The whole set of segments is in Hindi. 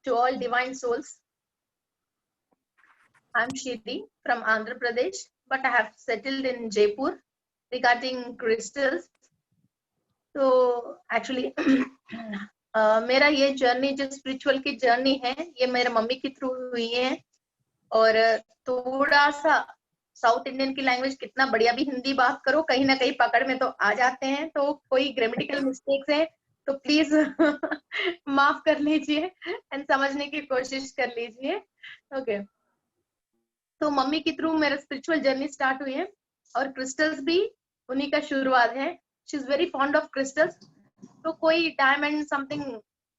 to all divine souls. I'm Shri from Andhra Pradesh, but I have settled in Jaipur regarding crystals. तो एक्चुअली मेरा ये जर्नी जो स्पिरिचुअल की जर्नी है ये मेरे मम्मी के थ्रू हुई है, और थोड़ा सा साउथ इंडियन की लैंग्वेज कितना बढ़िया भी हिंदी बात करो कहीं ना कहीं पकड़ में तो आ जाते हैं, तो कोई ग्रामेटिकल मिस्टेक्स है तो प्लीज माफ कर लीजिए एंड समझने की कोशिश कर लीजिए। ओके, तो मम्मी के थ्रू मेरा स्पिरिचुअल जर्नी स्टार्ट हुई है और क्रिस्टल्स भी उन्हीं का शुरुआत है। She is very fond of crystals. तो कोई डायमंड समथिंग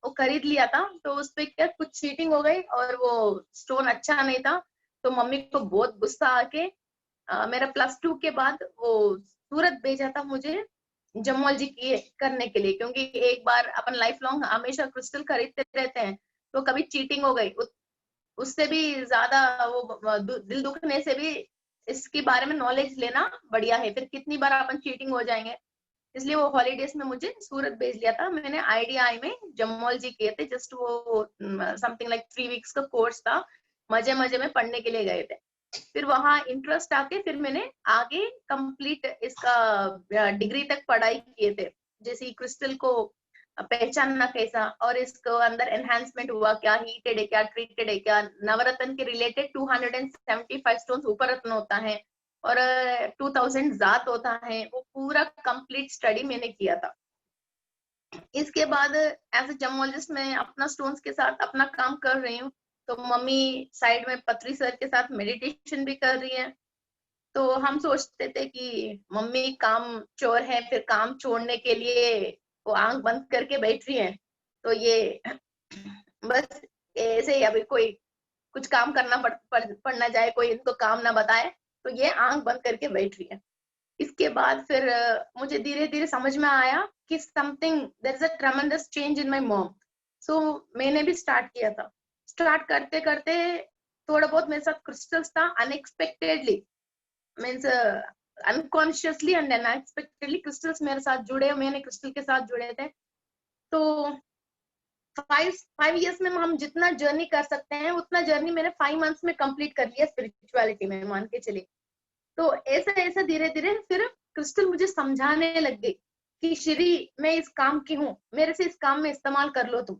वो खरीद लिया था, तो उस पे क्या कुछ चीटिंग हो गई और वो स्टोन अच्छा नहीं था, तो मम्मी को बहुत गुस्सा आके मेरा +2 के बाद वो सूरत भेजा था मुझे जमोलॉजी की करने के लिए, क्योंकि एक बार अपन लाइफ लॉन्ग हमेशा क्रिस्टल खरीदते रहते हैं, तो कभी चीटिंग हो गई उससे भी ज्यादा वो दिल दुखने से भी इसके बारे में नॉलेज लेना बढ़िया है, फिर कितनी बार अपन चीटिंग हो जाएंगे। इसलिए वो हॉलीडेज में मुझे सूरत भेज लिया था। मैंने IDI में जमोलॉजी किए थे, जस्ट वो समथिंग लाइक 3 वीक्स का कोर्स था, मजे मजे में पढ़ने के लिए गए थे। फिर वहां इंटरेस्ट आके फिर मैंने आगे कंप्लीट इसका डिग्री तक पढ़ाई किए थे, जैसे क्रिस्टल को पहचानना कैसा और इसको अंदर एनहांसमेंट हुआ क्या, हीटेड है क्या, ट्रीटेड है क्या, नवरत्न के रिलेटेड 275 स्टोन्स ऊपर रत्न होता है और 2000 जात होता है, वो पूरा कंप्लीट स्टडी मैंने किया था। इसके बाद एज ए जमोलॉजिस्ट मैं अपना स्टोन्स के साथ अपना काम कर रही हूँ, तो मम्मी साइड में पत्री सर के साथ मेडिटेशन भी कर रही है। तो हम सोचते थे कि मम्मी काम चोर है, फिर काम छोड़ने के लिए वो आंख बंद करके बैठ रही है, तो ये बस ऐसे ही अभी कोई कुछ काम करना पड़ना जाए, कोई इनको काम ना बताए, तो ये आंख बंद करके बैठ रही है। इसके बाद फिर मुझे धीरे धीरे समझ में आया कि something there is a tremendous change in my mom. So मैंने भी स्टार्ट किया था। स्टार्ट करते करते थोड़ा बहुत मेरे साथ क्रिस्टल्स था, unexpectedly means unconsciously and unexpectedly crystals मेरे साथ जुड़े, मैंने क्रिस्टल के साथ जुड़े थे। तो 5 इयर्स में हम जितना जर्नी कर सकते हैं उतना जर्नी मैंने 5 मंथ्स में कंप्लीट कर लिया स्पिरिचुअलिटी में, मान के चलिए। तो ऐसा ऐसा धीरे धीरे फिर क्रिस्टल मुझे समझाने लग गई कि श्री मैं इस काम की हूँ, मेरे से इस काम में इस्तेमाल कर लो तुम,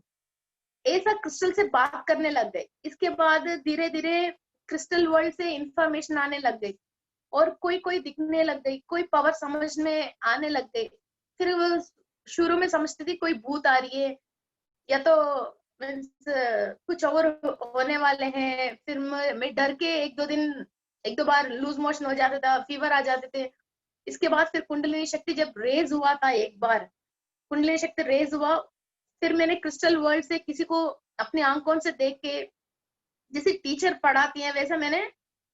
ऐसा क्रिस्टल से बात करने लग गए। इसके बाद धीरे धीरे क्रिस्टल वर्ल्ड से इंफॉर्मेशन आने लग गई और कोई दिखने लग गई, कोई पावर समझ में आने लग गई। फिर शुरू में समझती थी कोई भूत आ रही है या तो कुछ और होने वाले हैं, फिर मैं डर के 1-2 बार लूज मोशन हो जाता था, फीवर आ जाते थे। इसके बाद फिर कुंडलिनी शक्ति जब रेज हुआ था, एक बार कुंडलिनी शक्ति रेज हुआ, फिर मैंने क्रिस्टल वर्ल्ड से किसी को अपनी आंखों से देख के जैसे टीचर पढ़ाती है वैसा मैंने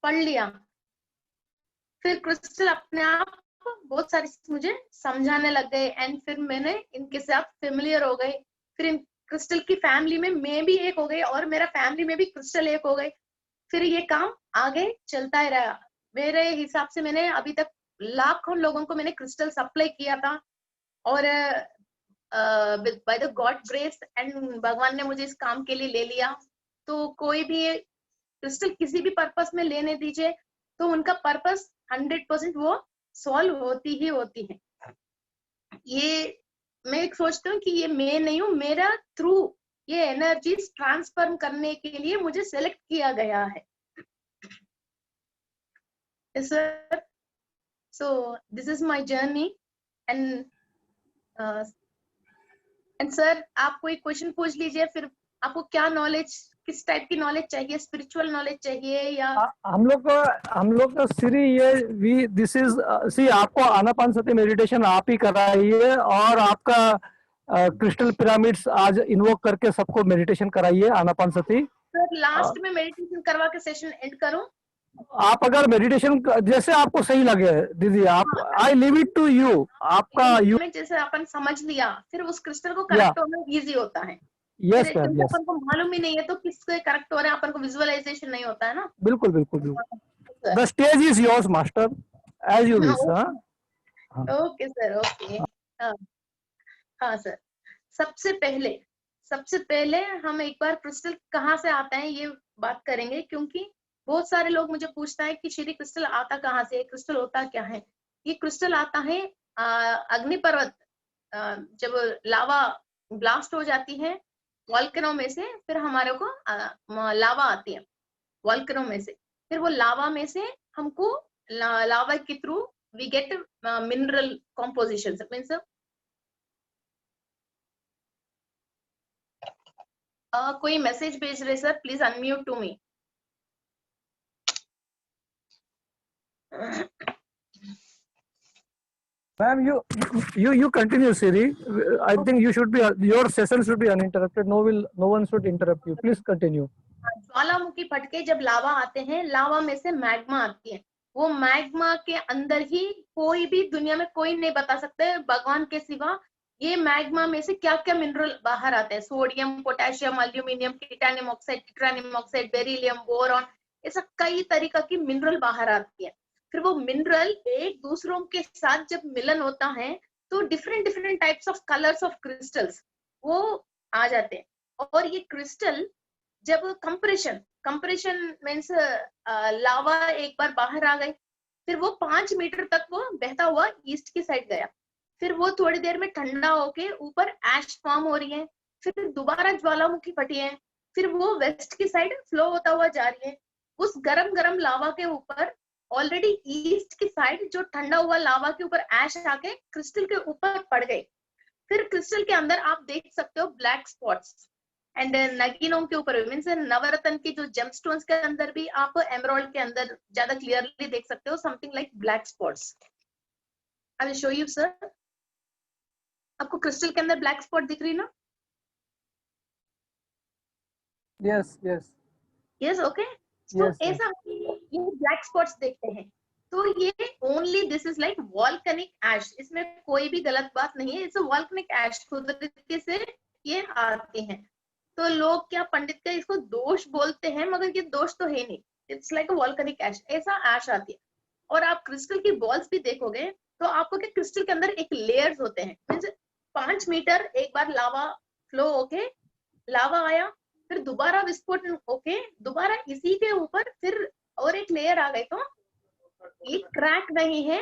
पढ़ लिया। फिर क्रिस्टल अपने आप बहुत सारी मुझे समझाने लग गए एंड फिर मैंने इनके साथ फेमिलियर हो गई। फिर क्रिस्टल की फैमिली में मैं भी एक हो गई और मेरा फैमिली में भी क्रिस्टल एक हो गई। फिर ये काम आगे चलता ही रहा। मेरे हिसाब से मैंने अभी तक लाखों लोगों को मैंने क्रिस्टल सप्लाई किया था और by the God grace and भगवान ने मुझे इस काम के लिए ले लिया। तो कोई भी क्रिस्टल किसी भी पर्पस में लेने दीजिए तो उनका पर्पस 100% वो सॉल्व होती ही होती है। ये मैं एक सोचती हूँ कि ये मैं नहीं हूँ, मेरा थ्रू ये एनर्जी ट्रांसफर करने के लिए मुझे सेलेक्ट किया गया है। Sir, so this is my journey and sir आप कोई क्वेश्चन पूछ लीजिए, फिर आपको क्या नॉलेज, किस टाइप की नॉलेज चाहिए, स्पिरिचुअल नॉलेज चाहिए या हम लोग का श्री ये दिस इज सी आपको आनापानसती मेडिटेशन आप ही कराइए और आपका क्रिस्टल पिरामिड्स आज इन्वोक करके सबको मेडिटेशन कराइए आनापानसती। सर लास्ट में मेडिटेशन करवा के सेशन एंड करूं? आप अगर मेडिटेशन जैसे आपको सही लगे दीदी, आप I leave it to you, आपका यू जैसे अपन समझ लिया फिर उस क्रिस्टल को करेक्ट होना इजी होता है। यस फिर मैम, यस अपन को मालूम ही नहीं है तो किससे करेक्ट हो रहे हैं, अपन को विजुअलाइजेशन नहीं होता है ना। बिल्कुल बिल्कुल बिल्कुल। The stage is yours master, as you wish. Okay sir, okay. हाँ सर, सबसे पहले सबसे पहले हम एक बार क्रिस्टल कहाँ से आता है ये बात करेंगे, क्योंकि बहुत सारे लोग मुझे पूछता है कि श्री क्रिस्टल आता कहाँ से है, क्रिस्टल होता क्या है। ये क्रिस्टल आता है अग्निपर्वत, जब लावा ब्लास्ट हो जाती है वॉल्केनो में से, फिर हमारे को लावा आती है वॉल्केनो में से, फिर वो लावा में से हमको लावा के through we get mineral composition. Means कोई मैसेज भेज रहे sir, please unmute to me. Ma'am, you continue, Siri. I think you should be, your session should be uninterrupted. No one should interrupt you. Please continue. ज्वालामुखी फटके जब लावा आते हैं, लावा में से मैग्मा आती है। वो मैग्मा के अंदर ही कोई भी दुनिया में कोई नहीं बता सकते भगवान के सिवा ये मैग्मा में से क्या क्या मिनरल बाहर आते हैं। Sodium, potassium, aluminium, titanium oxide, titanium oxide, beryllium, boron, ऐसा कई तरीका की मिनरल बाहर आती है। फिर वो मिनरल एक दूसरों के साथ जब मिलन होता है तो different different types of colours of crystals वो आ जाते हैं। और ये क्रिस्टल जब कंप्रेशन मीन्स लावा एक बार बाहर आ गई, फिर वो 5 मीटर तक वो बहता हुआ ईस्ट की साइड गया, फिर वो थोड़ी देर में ठंडा होके ऊपर ऐश फॉर्म हो रही है, फिर दोबारा ज्वालामुखी फटी है, फिर वो वेस्ट की साइड फ्लो होता हुआ जा रही है। उस गरम गरम लावा के ऊपर ऑलरेडी ईस्ट की साइड जो ठंडा हुआ लावा के ऊपर ऐश आके क्रिस्टल के ऊपर पड़ गई। फिर क्रिस्टल के अंदर आप देख सकते हो ब्लैक स्पॉट्स, एंड नगीनों के ऊपर मीन्स नवरत्न की जो जेमस्टोन्स के अंदर भी आप एमराल्ड के अंदर ज्यादा क्लियरली देख सकते हो something like black spots. I will show you sir. आपको क्रिस्टल के अंदर ब्लैक स्पॉट दिख रही ना? Yes, okay. तो ऐसा ये ब्लैक स्पॉट्स देखते हैं, तो ये only this is like volcanic ash, इसमें कोई भी गलत बात नहीं है। इट्स वॉल्केनिक ऐश, कुदरती से ये आते हैं। तो लोग क्या पंडित का इसको दोष बोलते हैं, मगर ये दोष तो है नहीं, इट्स लाइक वॉल्केनिक ऐश, ऐसा ऐश आती है। और आप क्रिस्टल की बॉल्स भी देखोगे तो आपको क्या क्रिस्टल के अंदर एक लेयर्स होते हैं। मीन्स 5 मीटर एक बार लावा फ्लो होके लावा आया, फिर दोबारा विस्फोटन होके दोबारा इसी के ऊपर फिर और एक लेयर आ गई। तो ये क्रैक नहीं है,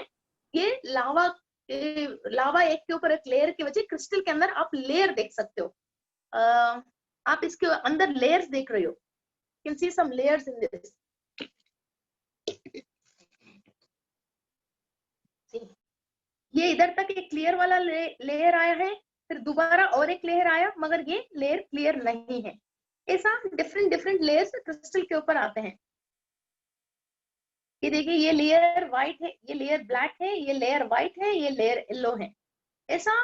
ये लावा एक के ऊपर एक लेयर की वजह क्रिस्टल के अंदर आप लेयर देख सकते हो। आप इसके अंदर लेयर्स देख रहे हो, can see some layers in this. ये इधर तक एक क्लियर वाला लेयर आया है, फिर दोबारा और एक लेयर आया, मगर ये लेयर क्लियर नहीं है। ऐसा डिफरेंट डिफरेंट लेयर्स क्रिस्टल के ऊपर आते हैं। ये देखिए, ये लेयर व्हाइट है, ये लेयर ब्लैक है, ये लेयर व्हाइट है, ये लेयर येलो है। ऐसा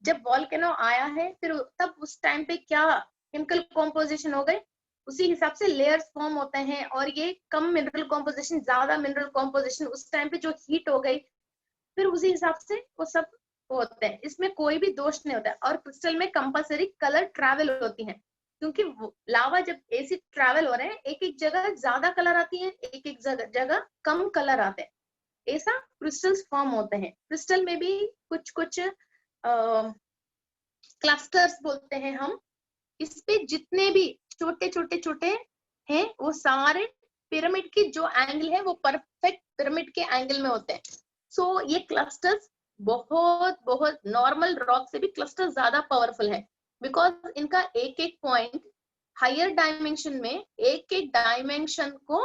जब वॉल्केनो आया है फिर तब उस टाइम पे क्या केमिकल कॉम्पोजिशन हो गए, उसी हिसाब से लेयर्स फॉर्म होते हैं। और ये कम मिनरल कॉम्पोजिशन, ज्यादा मिनरल कॉम्पोजिशन, उस टाइम पे जो हीट हो गई, फिर उसी हिसाब से वो सब होते हैं। इसमें कोई भी दोष नहीं होता है। और क्रिस्टल में कंपल्सरी कलर ट्रैवल होती है, क्योंकि लावा जब ऐसी ट्रैवल हो रहे हैं, एक एक जगह ज्यादा कलर आती है, एक एक जगह कम कलर आते हैं। ऐसा क्रिस्टल्स फॉर्म होते हैं। क्रिस्टल में भी कुछ कुछ क्लस्टर्स बोलते हैं हम। इस पे जितने भी छोटे छोटे हैं वो सारे पिरामिड की जो एंगल है वो परफेक्ट पिरामिड के एंगल में होते हैं। सो ये क्लस्टर्स बहुत बहुत नॉर्मल रॉक से भी क्लस्टर ज्यादा पावरफुल है, बिकॉज इनका एक एक पॉइंट हायर डायमेंशन में एक एक डायमेंशन को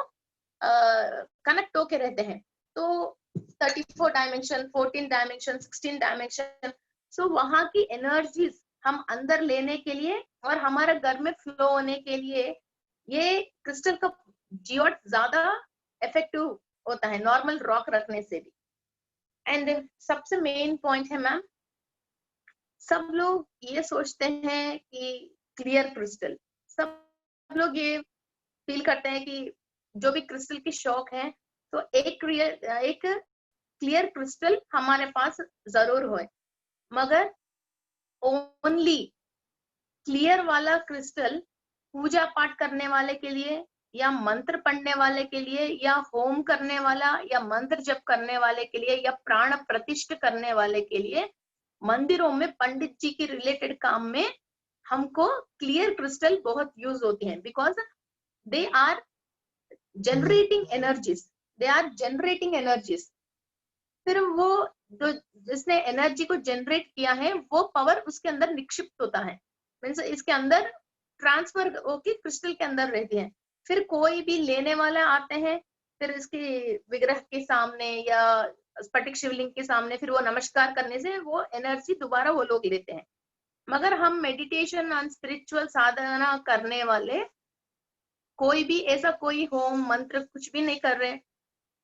कनेक्ट होके रहते हैं। तो 34 डायमेंशन, 14 डायमेंशन, 16 डायमेंशन। सो वहां की एनर्जीज हम अंदर लेने के लिए और हमारे घर में फ्लो होने के लिए ये क्रिस्टल का जियोट ज्यादा इफेक्टिव होता है नॉर्मल रॉक रखने से भी। एंड सबसे मेन पॉइंट है मैम, सब लोग ये सोचते हैं कि क्लियर क्रिस्टल, सब लोग ये फील करते हैं कि जो भी क्रिस्टल की शौक है तो एक क्लियर क्रिस्टल हमारे पास जरूर हो, मगर ओनली क्लियर वाला क्रिस्टल पूजा पाठ करने वाले के लिए या मंत्र पढ़ने वाले के लिए या होम करने वाला या मंत्र जप करने वाले के लिए या प्राण प्रतिष्ठ करने वाले के लिए मंदिरों में पंडित जी के रिलेटेड काम में हमको क्लियर क्रिस्टल बहुत यूज होती हैं, because they are generating energies. फिर वो जो जिसने एनर्जी को जनरेट किया है वो पावर उसके अंदर निक्षिप्त होता है, मीन्स इसके अंदर ट्रांसफर होके क्रिस्टल के अंदर रहती है। फिर कोई भी लेने वाला आते हैं, फिर इसके विग्रह के सामने या स्फटिक शिवलिंग के सामने फिर वो नमस्कार करने से वो एनर्जी दोबारा वो लोग लेते हैं। मगर हम मेडिटेशन और स्पिरिचुअल साधना करने वाले कोई भी ऐसा कोई होम मंत्र कुछ भी नहीं कर रहे।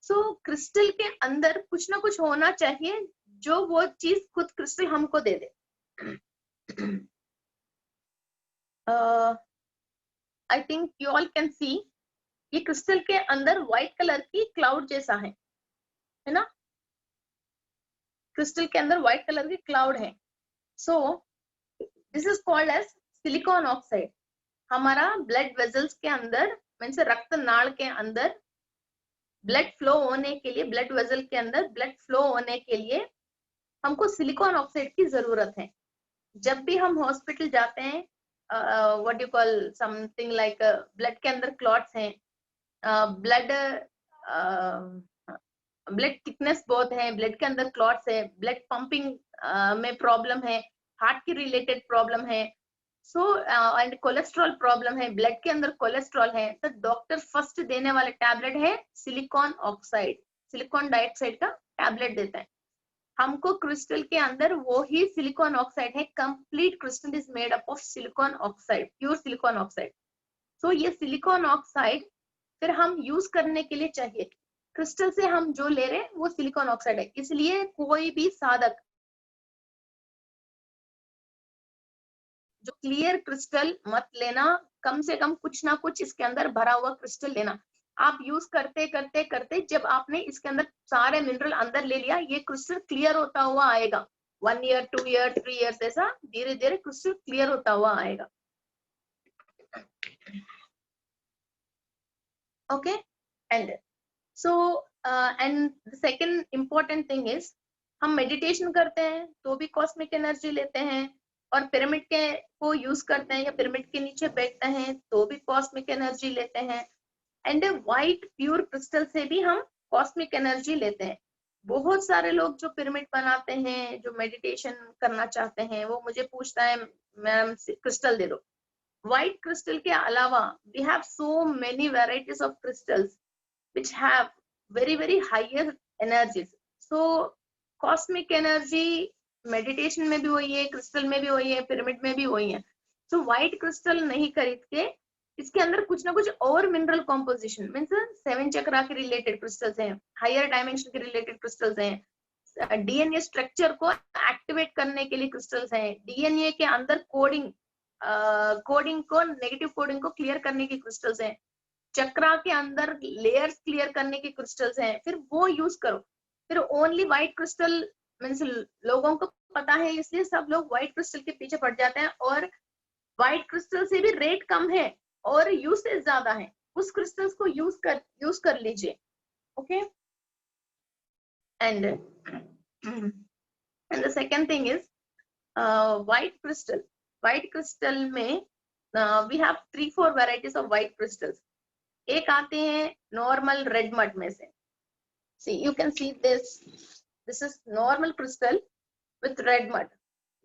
सो क्रिस्टल के अंदर कुछ ना कुछ होना चाहिए जो वो चीज खुद क्रिस्टल हमको दे दे। I think you all can see, ये क्रिस्टल के अंदर व्हाइट कलर की क्लाउड जैसा है ना, क्रिस्टल के अंदर व्हाइट कलर की क्लाउड है। So this is called as silicon oxide. हमारा ब्लड वेजल्स के अंदर, मीन्स रक्त नाड़ के अंदर ब्लड फ्लो होने के लिए, ब्लड वेजल के अंदर ब्लड फ्लो होने के लिए हमको सिलिकॉन ऑक्साइड की जरूरत है। जब भी हम हॉस्पिटल जाते हैं, what you call something like blood के अंदर क्लॉट्स हैं, ब्लड ब्लड थिकनेस बहुत है, ब्लड के अंदर क्लॉट्स है, ब्लड पंपिंग में प्रॉब्लम है, हार्ट की रिलेटेड प्रॉब्लम है, सो एंड कोलेस्ट्रॉल प्रॉब्लम है, ब्लड के अंदर कोलेस्ट्रॉल है, तो डॉक्टर फर्स्ट देने वाला टैबलेट है सिलिकॉन ऑक्साइड, सिलिकॉन डाइऑक्साइड का टैबलेट देता है हमको। क्रिस्टल के अंदर वो ही सिलिकॉन ऑक्साइड है, complete crystal is made up of silicon oxide, pure silicon oxide. So ये सिलिकॉन ऑक्साइड फिर हम यूज करने के लिए चाहिए, क्रिस्टल से हम जो ले रहे हैं वो सिलिकॉन ऑक्साइड है। इसलिए कोई भी साधक जो क्लियर क्रिस्टल मत लेना, कम से कम कुछ ना कुछ इसके अंदर भरा हुआ क्रिस्टल लेना। आप यूज करते करते करते जब आपने इसके अंदर सारे मिनरल अंदर ले लिया, ये क्रिस्टल क्लियर होता हुआ आएगा। 1 ईयर 2 ईयर 3 ईयर्स ऐसा धीरे धीरे क्रिस्टल क्लियर होता हुआ आएगा। Okay, and so and the second important thing is, हम मेडिटेशन करते हैं तो भी कॉस्मिक एनर्जी लेते हैं, और पिरामिड के को यूज करते हैं या पिरामिड के नीचे बैठते हैं तो भी कॉस्मिक एनर्जी लेते हैं। एंड व्हाइट प्योर क्रिस्टल से भी हम कॉस्मिक एनर्जी लेते हैं। बहुत सारे लोग जो पिरामिड बनाते हैं, जो मेडिटेशन करना चाहते हैं, वो मुझे पूछता है मैम क्रिस्टल दे दो। व्हाइट क्रिस्टल के अलावा we have so many varieties of crystals which have very higher energies. So cosmic energy meditation में भी वही है, क्रिस्टल में भी वही है, पिरामिड में भी वही है। सो व्हाइट क्रिस्टल नहीं खरीद के इसके अंदर कुछ ना कुछ और मिनरल कॉम्पोजिशन, मीन्स 7 चक्रा के रिलेटेड क्रिस्टल्स हैं, हायर डायमेंशन के रिलेटेड क्रिस्टल्स हैं, डीएनए स्ट्रक्चर को एक्टिवेट करने के लिए क्रिस्टल्स हैं, डीएनए के अंदर कोडिंग को, नेगेटिव कोडिंग को क्लियर करने की क्रिस्टल्स हैं, चक्रा के अंदर लेयर्स क्लियर करने के क्रिस्टल्स हैं, फिर वो यूज करो। फिर ओनली व्हाइट क्रिस्टल मीन्स लोगों को पता है इसलिए सब लोग व्हाइट क्रिस्टल के पीछे पड़ जाते हैं, और व्हाइट क्रिस्टल से भी रेट कम है और यूसेज ज्यादा है, उस क्रिस्टल्स को यूज कर लीजिए। Okay, and the second thing is white crystal में we have 3-4 varieties of white crystals. एक आते हैं नॉर्मल रेड मड में से, see you can see this is normal crystal with red mud.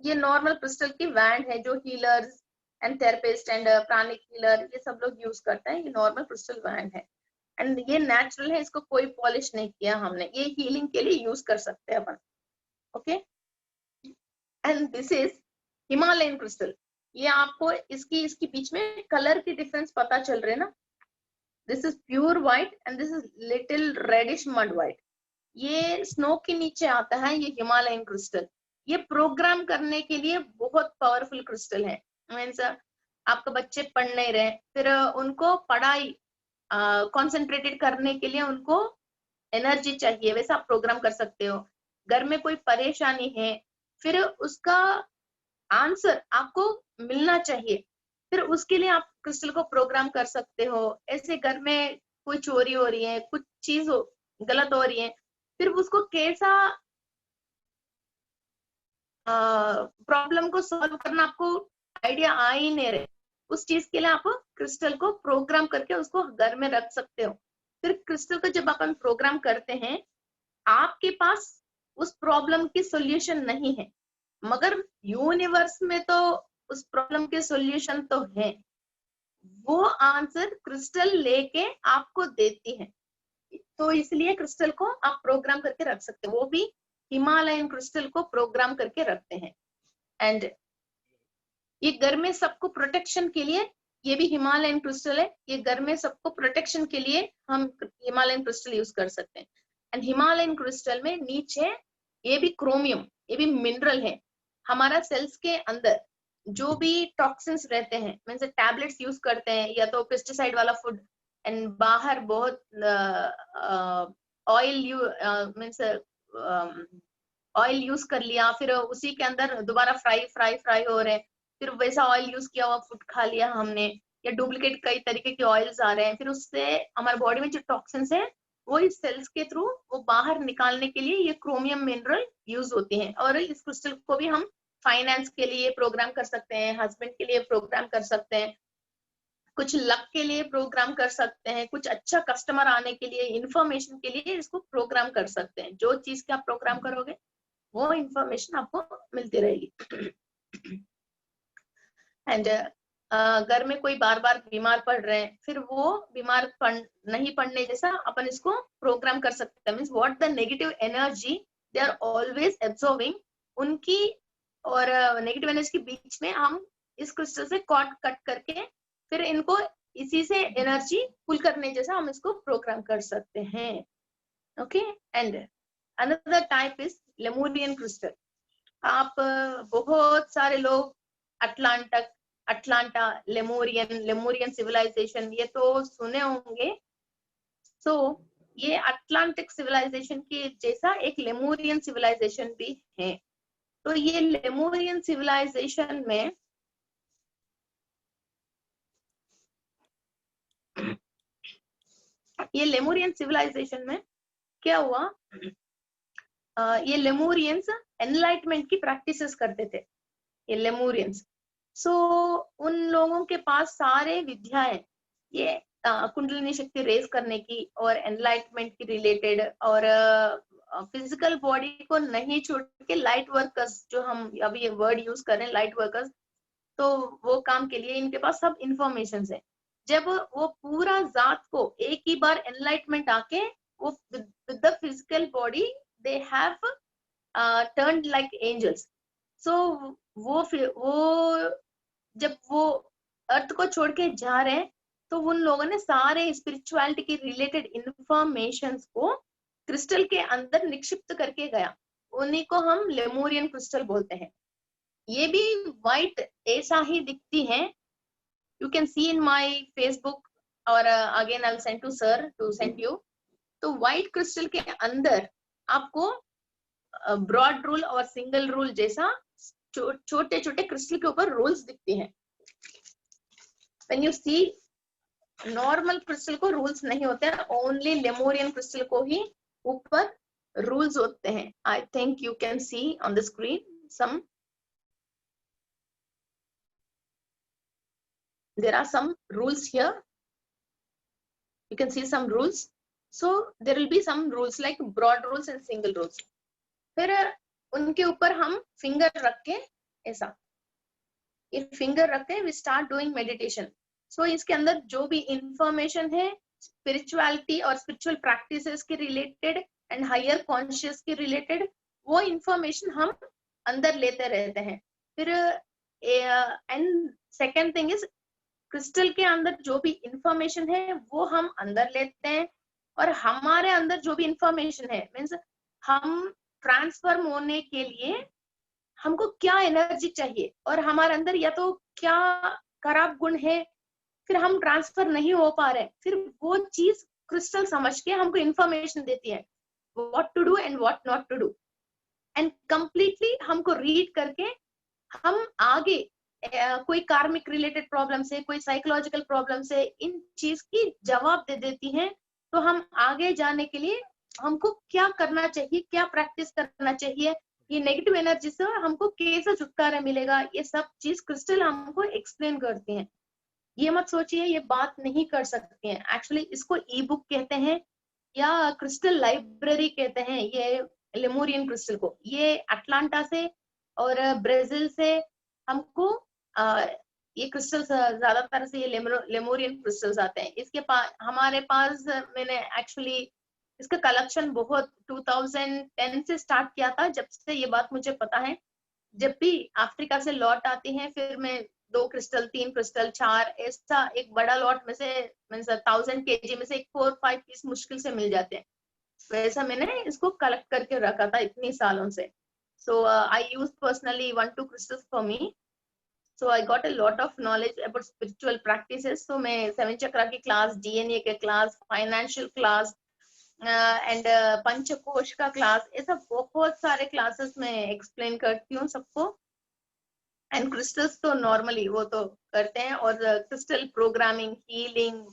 ये नॉर्मल क्रिस्टल की वैंड है जो healers and therapist and pranic healer ये सब लोग यूज करते हैं। ये नॉर्मल क्रिस्टल वैंड है एंड ये नेचुरल है, इसको कोई पॉलिश नहीं किया हमने, ये हीलिंग के लिए यूज कर सकते हैं अपन। Okay, and this is Himalayan crystal. ये आपको इसकी बीच में कलर की डिफरेंस पता चल रहे ना, this is pure white and this is little reddish mud white. ये स्नो के नीचे आता है, ये हिमालयन क्रिस्टल। ये प्रोग्राम करने के लिए बहुत पावरफुल क्रिस्टल है। मीन्स आपके बच्चे पढ़ नहीं रहे, फिर उनको पढ़ाई कॉन्सेंट्रेटेड करने के लिए उनको एनर्जी चाहिए, वैसा आप प्रोग्राम कर सकते हो। घर में कोई परेशानी है, फिर उसका आंसर आपको मिलना चाहिए, फिर उसके लिए आप क्रिस्टल को प्रोग्राम कर सकते हो। ऐसे घर में कोई चोरी हो रही है, कुछ चीज गलत हो रही है, फिर उसको कैसा प्रॉब्लम को सॉल्व करना आपको आइडिया आ ही नहीं रहे, उस चीज के लिए आप क्रिस्टल को प्रोग्राम करके उसको घर में रख सकते हो। फिर क्रिस्टल को जब अपन प्रोग्राम करते हैं, आपके पास उस प्रॉब्लम की सॉल्यूशन नहीं है, मगर यूनिवर्स में तो उस प्रॉब्लम के सॉल्यूशन तो है। वो आंसर क्रिस्टल लेके आपको देती है, तो इसलिए क्रिस्टल को आप प्रोग्राम करके रख सकते हो। वो भी हिमालयन क्रिस्टल को प्रोग्राम करके रखते हैं। एंड ये घर में सबको प्रोटेक्शन के लिए, ये भी हिमालयन क्रिस्टल है, ये घर में सबको प्रोटेक्शन के लिए हम हिमालयन क्रिस्टल यूज कर सकते हैं। एंड हिमालयन क्रिस्टल में नीचे ये भी क्रोमियम, ये भी मिनरल है। हमारा सेल्स के अंदर जो भी टॉक्सिन्स रहते हैं, मीन्स टैबलेट्स यूज करते हैं या तो पेस्टिसाइड वाला फूड, एंड बाहर बहुत ऑयल मीन्स ऑयल यूज कर लिया, फिर उसी के अंदर दोबारा फ्राई हो रहे हैं, फिर वैसा ऑयल यूज किया हुआ फूड खा लिया हमने, या डुप्लीकेट कई तरीके के ऑयल्स आ रहे हैं, फिर उससे हमारे बॉडी में जो टॉक्सिन्स है वो इस सेल्स के थ्रू वो बाहर निकालने के लिए ये क्रोमियम मिनरल यूज होती हैं। और इस क्रिस्टल को भी हम फाइनेंस के लिए प्रोग्राम कर सकते हैं, हस्बैंड के लिए प्रोग्राम कर सकते हैं, कुछ लक के लिए प्रोग्राम कर सकते हैं, कुछ अच्छा कस्टमर आने के लिए, इंफॉर्मेशन के लिए इसको प्रोग्राम कर सकते हैं। जो चीज का आप प्रोग्राम करोगे वो इंफॉर्मेशन आपको मिलती रहेगी। एंड घर में कोई बार बार बीमार पड़ रहे हैं, फिर वो बीमार नहीं पड़ने जैसा अपन इसको प्रोग्राम कर सकते हैं। Means what the negative energy they are always absorbing, उनकी और नेगेटिव एनर्जी के बीच में हम इस क्रिस्टल से कॉर्ड कट करके फिर इनको इसी से एनर्जी पुल करने जैसा हम इसको प्रोग्राम कर सकते हैं। Okay, and another type is Lemurian crystal. आप बहुत सारे लोग अटलांटा, लेमुरियन सिविलाइजेशन ये तो सुने होंगे। सो ये अटलांटिक सिविलाइजेशन के जैसा एक लेमुरियन सिविलाइजेशन भी है। तो ये लेमुरियन सिविलाइजेशन में क्या हुआ, ये लेमुरियंस एनलाइटमेंट की प्रैक्टिसेस करते थे, ये लेमुरियंस। सो उन लोगों के पास सारे विद्याएं, ये कुंडलिनी शक्ति रेज करने की और एनलाइटमेंट की रिलेटेड, और फिजिकल बॉडी को नहीं छोड़ के लाइट वर्कर्स, जो हम अभी ये वर्ड यूज कर रहे हैं लाइट वर्कर्स, तो वो काम के लिए इनके पास सब इंफॉर्मेशन है। जब वो पूरा जात को एक ही बार एनलाइटमेंट आके वो with the physical body they have turned like angels. So वो जब वो अर्थ को छोड़ के जा रहे हैं, तो उन लोगों ने सारे स्पिरिचुअलिटी के रिलेटेड इंफॉर्मेशन को क्रिस्टल के अंदर निक्षिप्त करके गया। उन्हीं को हम लेमुरियन क्रिस्टल बोलते हैं। ये भी व्हाइट ऐसा ही दिखती है, you can see in my Facebook, और again I will send to sir to send you. तो व्हाइट क्रिस्टल के अंदर आपको ब्रॉड रूल और सिंगल रूल जैसा छोटे छोटे क्रिस्टल के ऊपर रूल्स दिखते हैं। When you see normal crystal को रूल्स नहीं होते हैं, ओनली लेमुरियन क्रिस्टल को ही ऊपर रूल्स होते हैं। I think you can see on the screen some, there are some rules here, you can see some rules. So there will be some rules like broad rules and single rules. फिर उनके ऊपर हम फिंगर रख के, ऐसा ये फिंगर रख के we start doing meditation. So इसके अंदर जो भी इंफॉर्मेशन है स्पिरिचुअलिटी और स्पिरिचुअल प्रैक्टिसेस के रिलेटेड एंड हायर कॉन्शियस के रिलेटेड, वो इंफॉर्मेशन हम अंदर लेते रहते हैं। फिर and second thing is, crystal के अंदर जो भी इंफॉर्मेशन है वो हम अंदर लेते हैं, और हमारे अंदर जो भी इंफॉर्मेशन है, मीन्स हम ट्रांसफॉर्म होने के लिए हमको क्या एनर्जी चाहिए, और हमारे अंदर या तो क्या खराब गुण है, फिर हम ट्रांसफर नहीं हो पा रहे, फिर वो चीज क्रिस्टल समझ के हमको इंफॉर्मेशन देती है what to do and what not to do, and completely हमको रीड करके हम आगे कोई कार्मिक रिलेटेड प्रॉब्लम से, कोई साइकोलॉजिकल प्रॉब्लम से, इन चीज की जवाब दे देती हैं। तो हम आगे जाने के लिए हमको क्या करना चाहिए, क्या प्रैक्टिस करना चाहिए, ये नेगेटिव एनर्जी से हमको कैसा छुटकारा मिलेगा, ये सब चीज क्रिस्टल हमको एक्सप्लेन करती हैं। ये मत सोचिए ये बात नहीं कर सकती हैं, एक्चुअली इसको ई बुक कहते हैं या क्रिस्टल लाइब्रेरी कहते हैं। ये लेमोरियन क्रिस्टल को, ये अटलांटा से और ब्राजील से हमको ये क्रिस्टल्स ज्यादातर से ये लेमोरियन क्रिस्टल्स आते हैं। इसके पास हमारे पास मैंने एक्चुअली इसका कलेक्शन बहुत 2010 से स्टार्ट किया था, जब से ये बात मुझे पता है। जब भी अफ्रीका से लौट आती हैं फिर मैं 2 क्रिस्टल 3 क्रिस्टल 4 ऐसा एक बड़ा लॉट में से 1000 kg में से 4-5 पीस मुश्किल से मिल जाते हैं। वैसा मैंने इसको कलेक्ट करके रखा था इतनी सालों से। सो आई use personally 1-2 crystals for me. So I got a lot of knowledge about spiritual practices. So मैं 7 चक्रा की क्लास, DNA के क्लास, फाइनेंशियल क्लास एंड पंचकोश का क्लास, ऐसा बहुत सारे क्लासेस में एक्सप्लेन करती हूँ सबको। एंड क्रिस्टल्स तो नॉर्मली वो तो करते हैं, और crystal programming, healing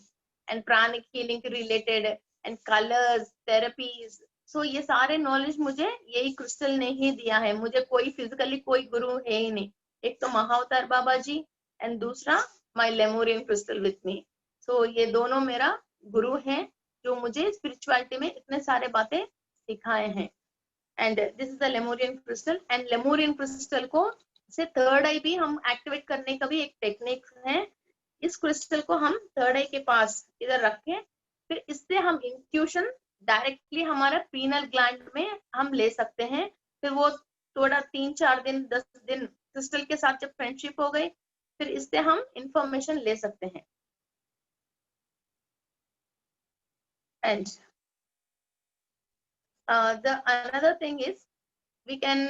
and pranic healing के related and colours, therapies. So ये सारे नॉलेज मुझे यही क्रिस्टल ने ही दिया है। मुझे कोई फिजिकली कोई गुरु है ही नहीं, एक तो महाअवतार बाबा जी एंड दूसरा my Lemurian crystal with me. So ये दोनों मेरा गुरु हैं जो मुझे स्पिरिचुअलिटी में इतने सारे बातें सिखाए हैं। And this is the Lemurian crystal. And Lemurian crystal को से थर्ड आई भी हम एक्टिवेट करने का भी एक टेक्निक है। इस क्रिस्टल को हम थर्ड आई के पास इधर रखें, फिर इससे हम इंट्यूशन डायरेक्टली हमारा पीनल ग्लैंड में हम ले सकते हैं। फिर वो थोड़ा 3-4 दिन 10 दिन क्रिस्टल के साथ जब फ्रेंडशिप हो गई, फिर इससे हम इंफॉर्मेशन ले सकते हैं। And the another thing is we can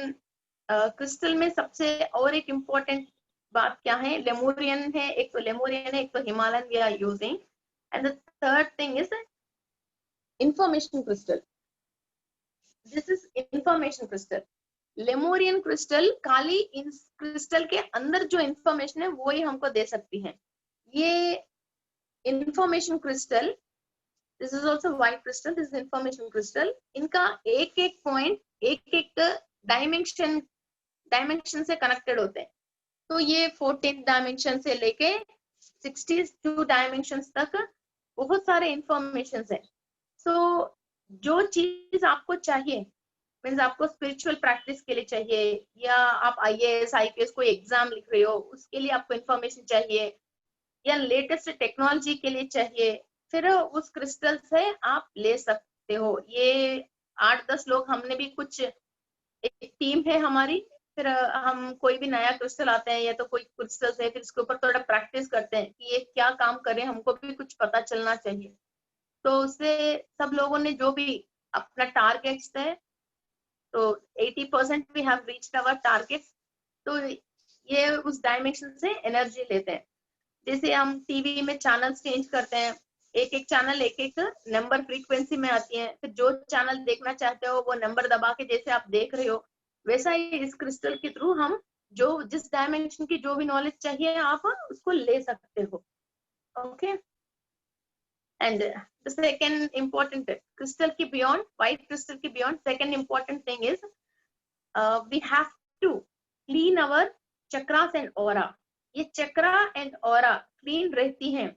crystal में सबसे और एक इम्पोर्टेंट बात क्या है, लेमोरियन है, एक तो लेमोरियन है, एक तो Himalayan we are using. And the third thing is information crystal. This is information crystal. Lemurian crystal खाली इन क्रिस्टल के अंदर जो इंफॉर्मेशन है वो ही हमको दे सकती है। ये information crystal, this is also white crystal, this is information crystal. इनका एक एक पॉइंट एक एक डायमेंशन से कनेक्टेड होते हैं। तो ये 14 डायमेंशन से लेके 62 डायमेंशन तक बहुत सारे इंफॉर्मेशन है। सो जो चीज आपको चाहिए, मीन्स आपको स्पिरिचुअल प्रैक्टिस के लिए चाहिए, या आप IAS IPS कोई एग्जाम लिख रहे हो उसके लिए आपको इंफॉर्मेशन चाहिए, या लेटेस्ट टेक्नोलॉजी के लिए चाहिए, फिर उस क्रिस्टल से आप ले सकते हो। ये 8-10 लोग, हमने भी कुछ एक टीम है हमारी, फिर हम कोई भी नया क्रिस्टल आता है या तो कोई क्रिस्टल है, फिर इसके ऊपर थोड़ा प्रैक्टिस करते हैं कि ये क्या काम करे, हमको भी कुछ पता चलना चाहिए। तो उससे सब लोगों ने जो भी अपना टारगेट्स है, तो 80% we have reached our targets. तो ये उस डायमेंशन से एनर्जी लेते हैं। जैसे हम टीवी में चैनल चेंज करते हैं, एक एक चैनल एक एक नंबर फ्रीक्वेंसी में आती है, फिर जो चैनल देखना चाहते हो वो नंबर दबा के जैसे आप देख रहे हो, वैसा ही इस क्रिस्टल के थ्रू हम जो जिस डायमेंशन की जो भी नॉलेज चाहिए आप उसको ले सकते हो। Okay. And the second important crystal की बियॉन्ड, व्हाइट क्रिस्टल की beyond, second important thing is we have to clean our chakras and aura. ये चक्रा एंड ऑरा क्लीन रहती हैं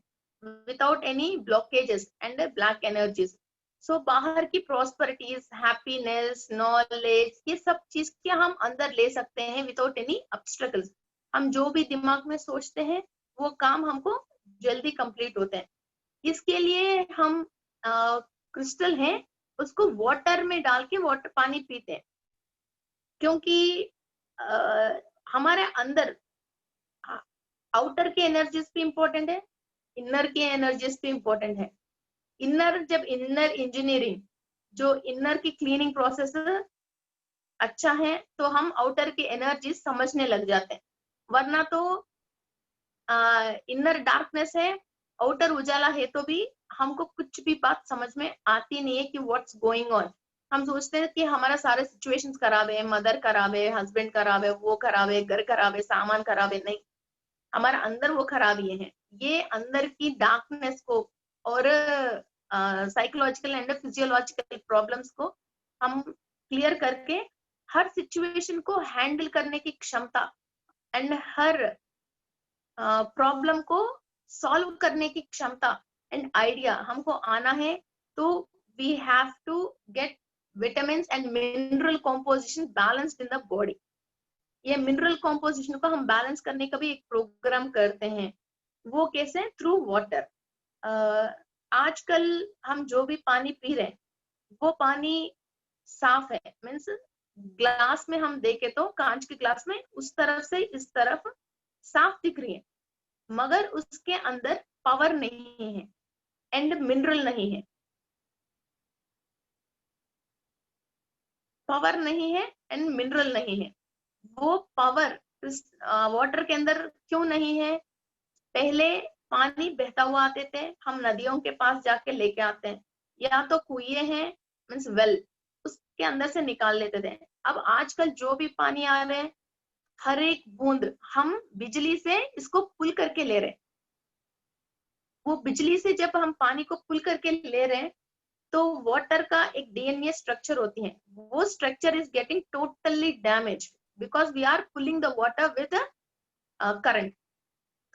without any blockages and black energies. So बाहर की प्रॉस्पेरिटीज, हैप्पीनेस, नॉलेज, ये सब चीज क्या हम अंदर ले सकते हैं विदाउट एनी ऑब्स्टेकल्स। हम जो भी दिमाग में सोचते हैं वो काम हमको जल्दी कंप्लीट होते हैं। इसके लिए हम क्रिस्टल है उसको वाटर में डाल के वाटर पानी पीते हैं, क्योंकि हमारे अंदर आउटर की एनर्जीज भी इंपॉर्टेंट है, इनर की एनर्जीज भी इंपॉर्टेंट है। इनर, जब इनर इंजीनियरिंग, जो इनर की क्लीनिंग प्रोसेस अच्छा है तो हम आउटर की एनर्जी समझने लग जाते हैं। वरना तो इनर डार्कनेस है, आउटर उजाला है, तो भी हमको कुछ भी बात समझ में आती नहीं है कि व्हाट्स गोइंग ऑन। हम सोचते हैं कि हमारा सारे सिचुएशंस खराब है, मदर खराब है, हस्बैंड खराब है, वो खराब है, घर खराब है, सामान खराब है। नहीं, हमारा अंदर वो खराबी है। ये अंदर की डार्कनेस को और साइकोलॉजिकल एंड फिजियोलॉजिकल प्रॉब्लम्स को हम क्लियर करके हर सिचुएशन को हैंडल करने की क्षमता एंड हर प्रॉब्लम को सॉल्व करने की क्षमता एंड आइडिया हमको आना है, तो we have to get vitamins and mineral composition balanced in the body. ये मिनरल कॉम्पोजिशन को हम बैलेंस करने का भी एक प्रोग्राम करते हैं। वो कैसे? Through water. आजकल हम जो भी पानी पी रहे हैं वो पानी साफ है, मीन्स ग्लास में हम देखे तो कांच के ग्लास में उस तरफ से इस तरफ साफ दिख रही है, मगर उसके अंदर पावर नहीं है एंड मिनरल नहीं है। पावर नहीं है एंड मिनरल नहीं है। वो पावर वाटर के अंदर क्यों नहीं है? पहले पानी बहता हुआ आते थे, हम नदियों के पास जाके लेके आते हैं, या तो कुएं हैं मीन्स वेल, उसके अंदर से निकाल लेते थे। अब आजकल जो भी पानी आ रहे हैं, हर एक बूंद हम बिजली से इसको पुल करके ले रहे हैं। वो बिजली से जब हम पानी को पुल करके ले रहे हैं, तो वाटर का एक डीएनए स्ट्रक्चर होती है, वो structure is getting totally damage because we are pulling the water with current.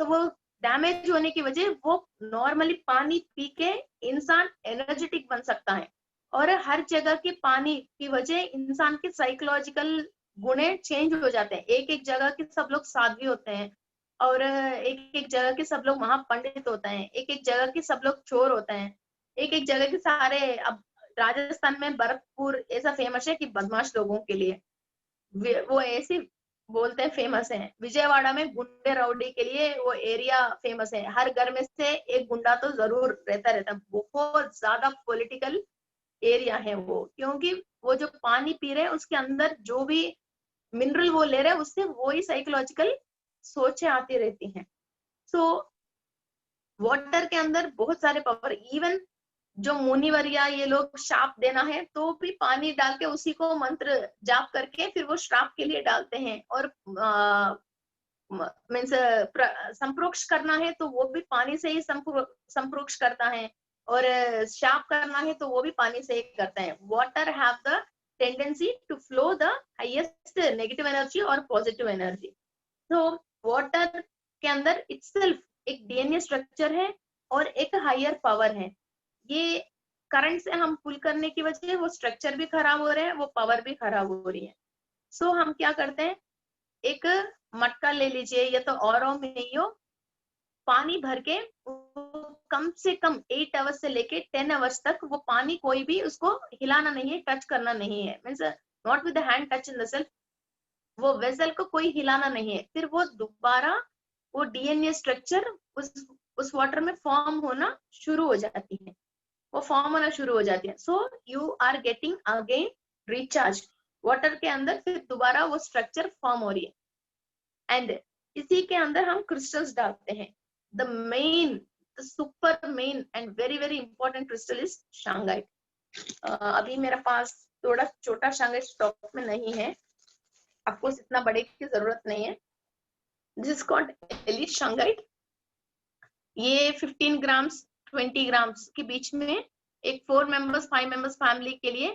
तो वो डैमेज होने की वजह, वो नॉर्मली पानी पी के इंसान एनर्जेटिक बन सकता है, और हर जगह के पानी की वजह इंसान के साइकोलॉजिकल गुणे चेंज हो जाते हैं। एक एक जगह के सब लोग साध्वी होते हैं, और एक एक जगह के सब लोग महापंडित होते हैं, एक एक जगह के सब लोग चोर होते हैं, एक एक जगह के सारे। अब राजस्थान में भरतपुर ऐसा फेमस है कि बदमाश लोगों के लिए वो ऐसे बोलते हैं फेमस है। विजयवाड़ा में गुंडे राउडी के लिए वो एरिया फेमस है, हर घर में से एक गुंडा तो जरूर रहता रहता। बहुत ज्यादा पॉलिटिकल एरिया है वो, क्योंकि वो जो पानी पी रहे हैं उसके अंदर जो भी मिनरल वो ले रहे हैं उससे वो ही साइकोलॉजिकल सोचें आती रहती हैं। सो वाटर के अंदर बहुत सारे पावर, इवन जो मुनिवरिया ये लोग श्राप देना है तो भी पानी डाल के उसी को मंत्र जाप करके फिर वो श्राप के लिए डालते हैं। और मीन्स संप्रोक्ष करना है तो वो भी पानी से ही संप्रोक्ष करता है, और श्राप करना है तो वो भी पानी से ही करता है। Water have the tendency to flow the highest negative energy और पॉजिटिव एनर्जी। तो वाटर के अंदर इटसेल्फ एक डीएनए स्ट्रक्चर है और एक हायर पावर है। ये करंट से हम पुल करने की वजह से वो स्ट्रक्चर भी खराब हो रहे हैं, वो पावर भी खराब हो रही है। सो हम क्या करते हैं, एक मटका ले लीजिए या तो औरों में ही हो, पानी भर के कम से कम 8 आवर्स से लेके 10 आवर्स तक वो पानी कोई भी उसको हिलाना नहीं है, टच करना नहीं है, means not with the hand touch in the self. वो वेसल को कोई हिलाना नहीं है। फिर वो दोबारा वो डीएनए स्ट्रक्चर उस वाटर में फॉर्म होना शुरू हो जाती है, वो फॉर्म होना शुरू हो जाती है। So you are getting again recharge water के अंदर, फिर दोबारा वो स्ट्रक्चर फॉर्म हो रही है। एंड इसी के अंदर हम क्रिस्टल्स डालते हैं। The main, the super main and very very important crystal is shungite. अभी मेरे पास थोड़ा छोटा शांगाइट स्टॉक में नहीं है, आपको इतना बड़े की जरूरत नहीं है। This is called elite shungite. ये 15 ग्राम्स 20 ग्राम्स के बीच में एक 4 मेंबर्स 5 मेंबर्स फैमिली के लिए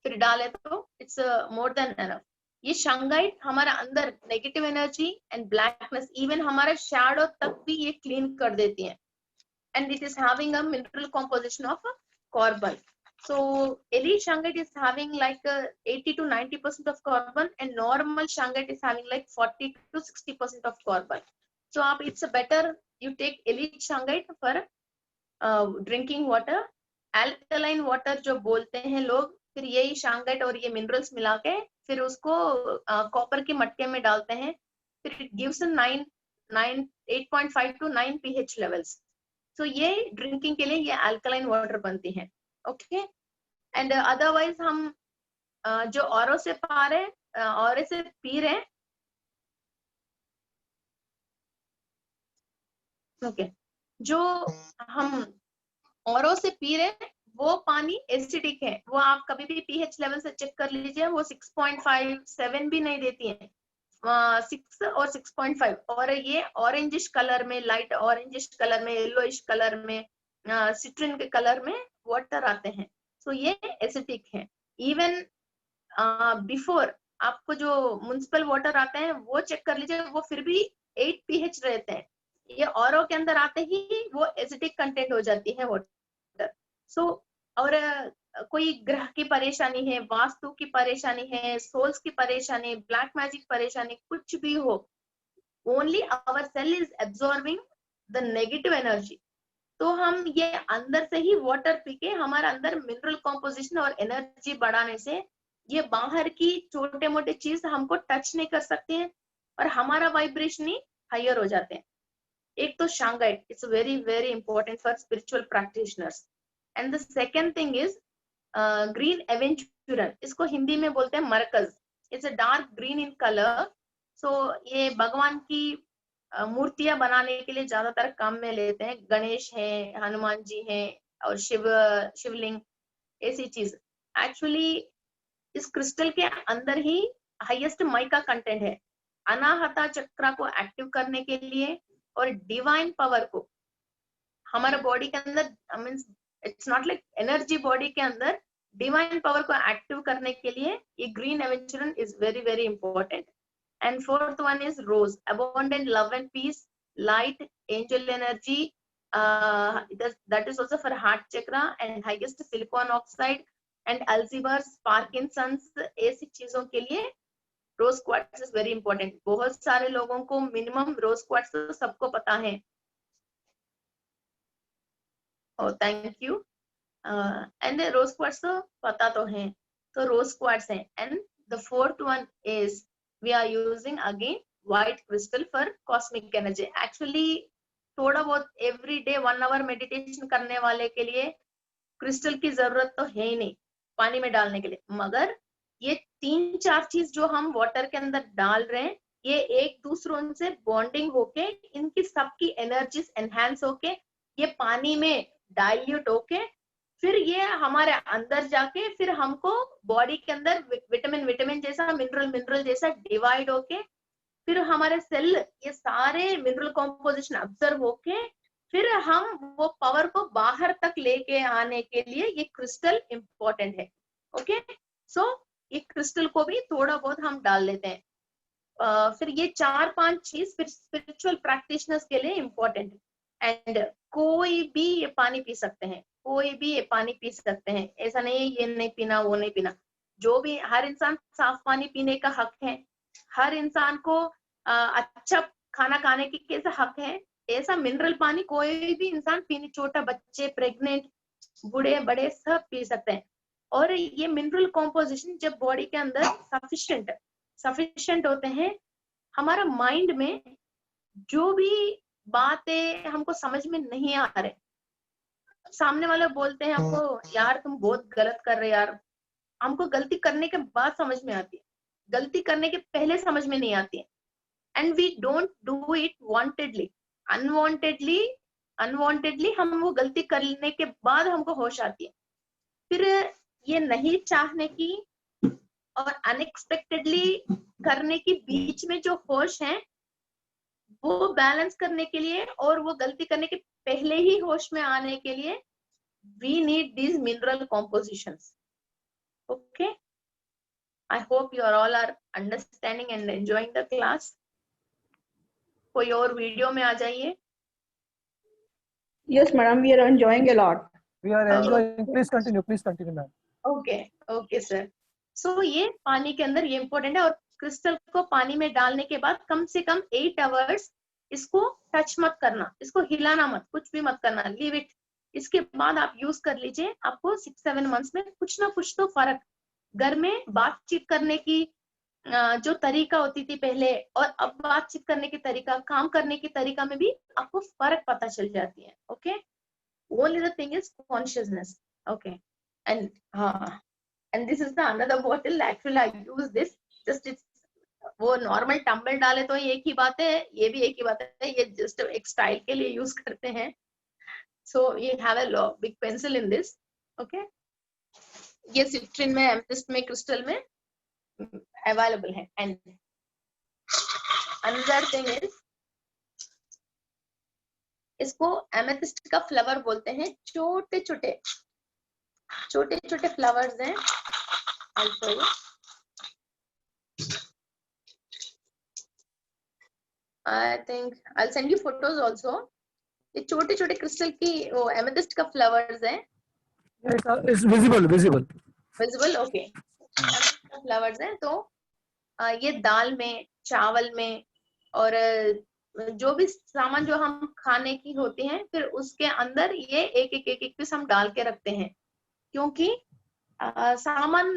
फिर डाले तो इट्स मोर देन एनफ। ये शांगाइट हमारा अंदर negative energy and blackness, even हमारा शैडो तक भी ये क्लीन कर देती है। And it is having a mineral composition of carbon. So elite shungite is having like 80 to 90% of carbon, and normal shungite is having like 40 to 60% of carbon. So it's a better you take elite shungite for drinking water. Alkaline water जो बोलते हैं लोग, फिर यही शांगाइट और ये मिनरल्स मिला के फिर उसको कॉपर के मटके में डालते हैं, फिर it gives 8.5 to 9 pH levels. So ये ड्रिंकिंग के लिए ये एल्कलाइन वाटर बनती है। ओके, एंड अदरवाइज हम जो औरों से पा रहे और से पी रहे, ओके, जो हम औरों से पी रहे वो पानी एसिडिक है। वो आप कभी भी पीएच लेवल से चेक कर लीजिए, वो 6.5 7 भी नहीं देती है, 6 और 6.5। और ये ऑरेंजिश कलर में, लाइट ऑरेंजिश कलर में, येलोइश कलर में, सिट्रिन के कलर में वाटर आते हैं। सो ये एसिडिक है। इवन बिफोर आपको जो म्युनिसिपल वाटर आते हैं वो चेक कर लीजिए, वो फिर भी 8 pH रहते हैं। ये औरों के अंदर आते ही वो एसिडिक कंटेंट हो जाती है वाटर। सो और कोई ग्रह की परेशानी है, वास्तु की परेशानी है, सोल्स की परेशानी, ब्लैक मैजिक परेशानी, कुछ भी हो, only our cell is absorbing the negative energy. तो हम ये अंदर से ही वाटर पी के हमारे अंदर मिनरल कॉम्पोजिशन और एनर्जी बढ़ाने से ये बाहर की छोटे मोटे चीज हमको टच नहीं कर सकते हैं और हमारा वाइब्रेशन ही हायर हो जाते हैं। एक तो shungite, it's very very important for spiritual practitioners. And the second thing is green aventurine, इसको हिंदी में बोलते हैं मरकज। It's a dark green in colour. So ये भगवान की मूर्तियां बनाने के लिए ज्यादातर काम में लेते हैं। गणेश है, हनुमान जी हैं और शिवलिंग, ऐसी चीज। एक्चुअली इस क्रिस्टल के अंदर ही हाईएस्ट माइका कंटेंट है। अनाहता चक्र को एक्टिव करने के लिए और डिवाइन पावर को हमारे बॉडी के अंदर, means it's not like energy, body के अंदर डिवाइन पावर को एक्टिव करने के लिए ये green aventurine is very very important. And fourth one is rose, abundant love and peace, light, angel energy. That is also for heart chakra and highest silicon oxide and Alzheimer's, Parkinson's, ऐसी चीजों के लिए rose quartz is very important. बहुत सारे लोगों को मिनिमम रोज क्वार्ट्स तो सबको पता है। Oh thank you. And rose quartz तो पता तो है, तो रोज क्वार्ट्स है। And the fourth one is we are using again white crystal for cosmic energy. Actually थोड़ा बहुत every day 1 hour meditation करने वाले के लिए क्रिस्टल की जरूरत तो है ही नहीं पानी में डालने के लिए, मगर ये 3-4 चीज जो हम वाटर के अंदर डाल रहे हैं, ये एक दूसरों से बॉन्डिंग होके इनकी सबकी एनर्जीज एनहांस होके ये पानी में डाइल्यूट होके फिर ये हमारे अंदर जाके फिर हमको बॉडी के अंदर विटामिन जैसा, मिनरल जैसा डिवाइड होके फिर हमारे सेल ये सारे मिनरल कॉम्पोजिशन ऑब्जर्व होके फिर हम वो पावर को बाहर तक लेके आने के लिए ये क्रिस्टल इंपॉर्टेंट है। ओके, सो ये क्रिस्टल को भी थोड़ा बहुत हम डाल लेते हैं। फिर ये 4-5 चीज फिर स्पिरिचुअल प्रैक्टिशनर्स के लिए इंपॉर्टेंट है। एंड कोई भी ये पानी पी सकते हैं, कोई भी ये पानी पी सकते हैं, ऐसा नहीं है ये नहीं पीना वो नहीं पीना। जो भी, हर इंसान साफ पानी पीने का हक है, हर इंसान को अच्छा खाना खाने की कैसा हक है, ऐसा मिनरल पानी कोई भी इंसान पीने, छोटा बच्चे, प्रेग्नेंट, बूढ़े बड़े सब पी सकते हैं। और ये मिनरल कॉम्पोजिशन जब बॉडी के अंदर सफिशिएंट होते हैं, हमारा माइंड में जो भी बातें हमको समझ में नहीं आ रहे, सामने वाले बोलते हैं हमको यार तुम बहुत गलत कर रहे यार, हमको गलती करने के बाद समझ में आती है, गलती करने के पहले समझ में नहीं आती है। And we don't do it wantedly, unwantedly हम वो गलती करने के बाद हमको होश आती है। फिर ये नहीं चाहने की और अनएक्सपेक्टेडली करने की बीच में जो होश है, वो बैलेंस करने के लिए और वो गलती करने के पहले ही होश में आने के लिए we need these mineral compositions. Okay, I hope you all are understanding and enjoying the class. कोई और वीडियो में आ जाइए। Yes, madam, we are enjoying a lot. We are enjoying. Please continue, ma'am. Okay, sir. So ये पानी के अंदर ये इम्पोर्टेंट है, और क्रिस्टल को पानी में डालने के बाद कम से कम 8 आवर्स इसको टच मत करना, इसको हिलाना मत, कुछ भी मत करना, लीव इट। इसके बाद आप यूज कर लीजिए, आपको 6-7 मंथ्स में कुछ ना कुछ तो फर्क, घर में बातचीत करने की जो तरीका होती थी पहले और अब बातचीत करने की तरीका, काम करने की तरीका में भी आपको फर्क पता चल जाती है। Okay, only the thing is consciousness. Okay, and this is the another bottle, actually I use this just, it's वो नॉर्मल टंबल डाले तो एक ही बात है, ये भी एक ही बात है, ये जस्ट एक स्टाइल के लिए यूज करते हैं। So you have a big pencil in this, okay? ये सिट्रिन में, एमेथिस्ट में, क्रिस्टल में अवेलेबल है। एंड अनदर थिंग इज, इसको एमेथिस्ट का फ्लावर बोलते हैं, छोटे छोटे फ्लावर्स हैं। I think I send you photos also. ये छोटे छोटे क्रिस्टल की वो एमेथिस्ट का फ्लावर्स है। It's visible visible visible, okay. Flowers है। तो ये दाल में, चावल में, और जो भी सामान जो हम खाने की होती हैं, फिर उसके अंदर ये एक पीस हम डाल के रखते हैं। क्योंकि सामान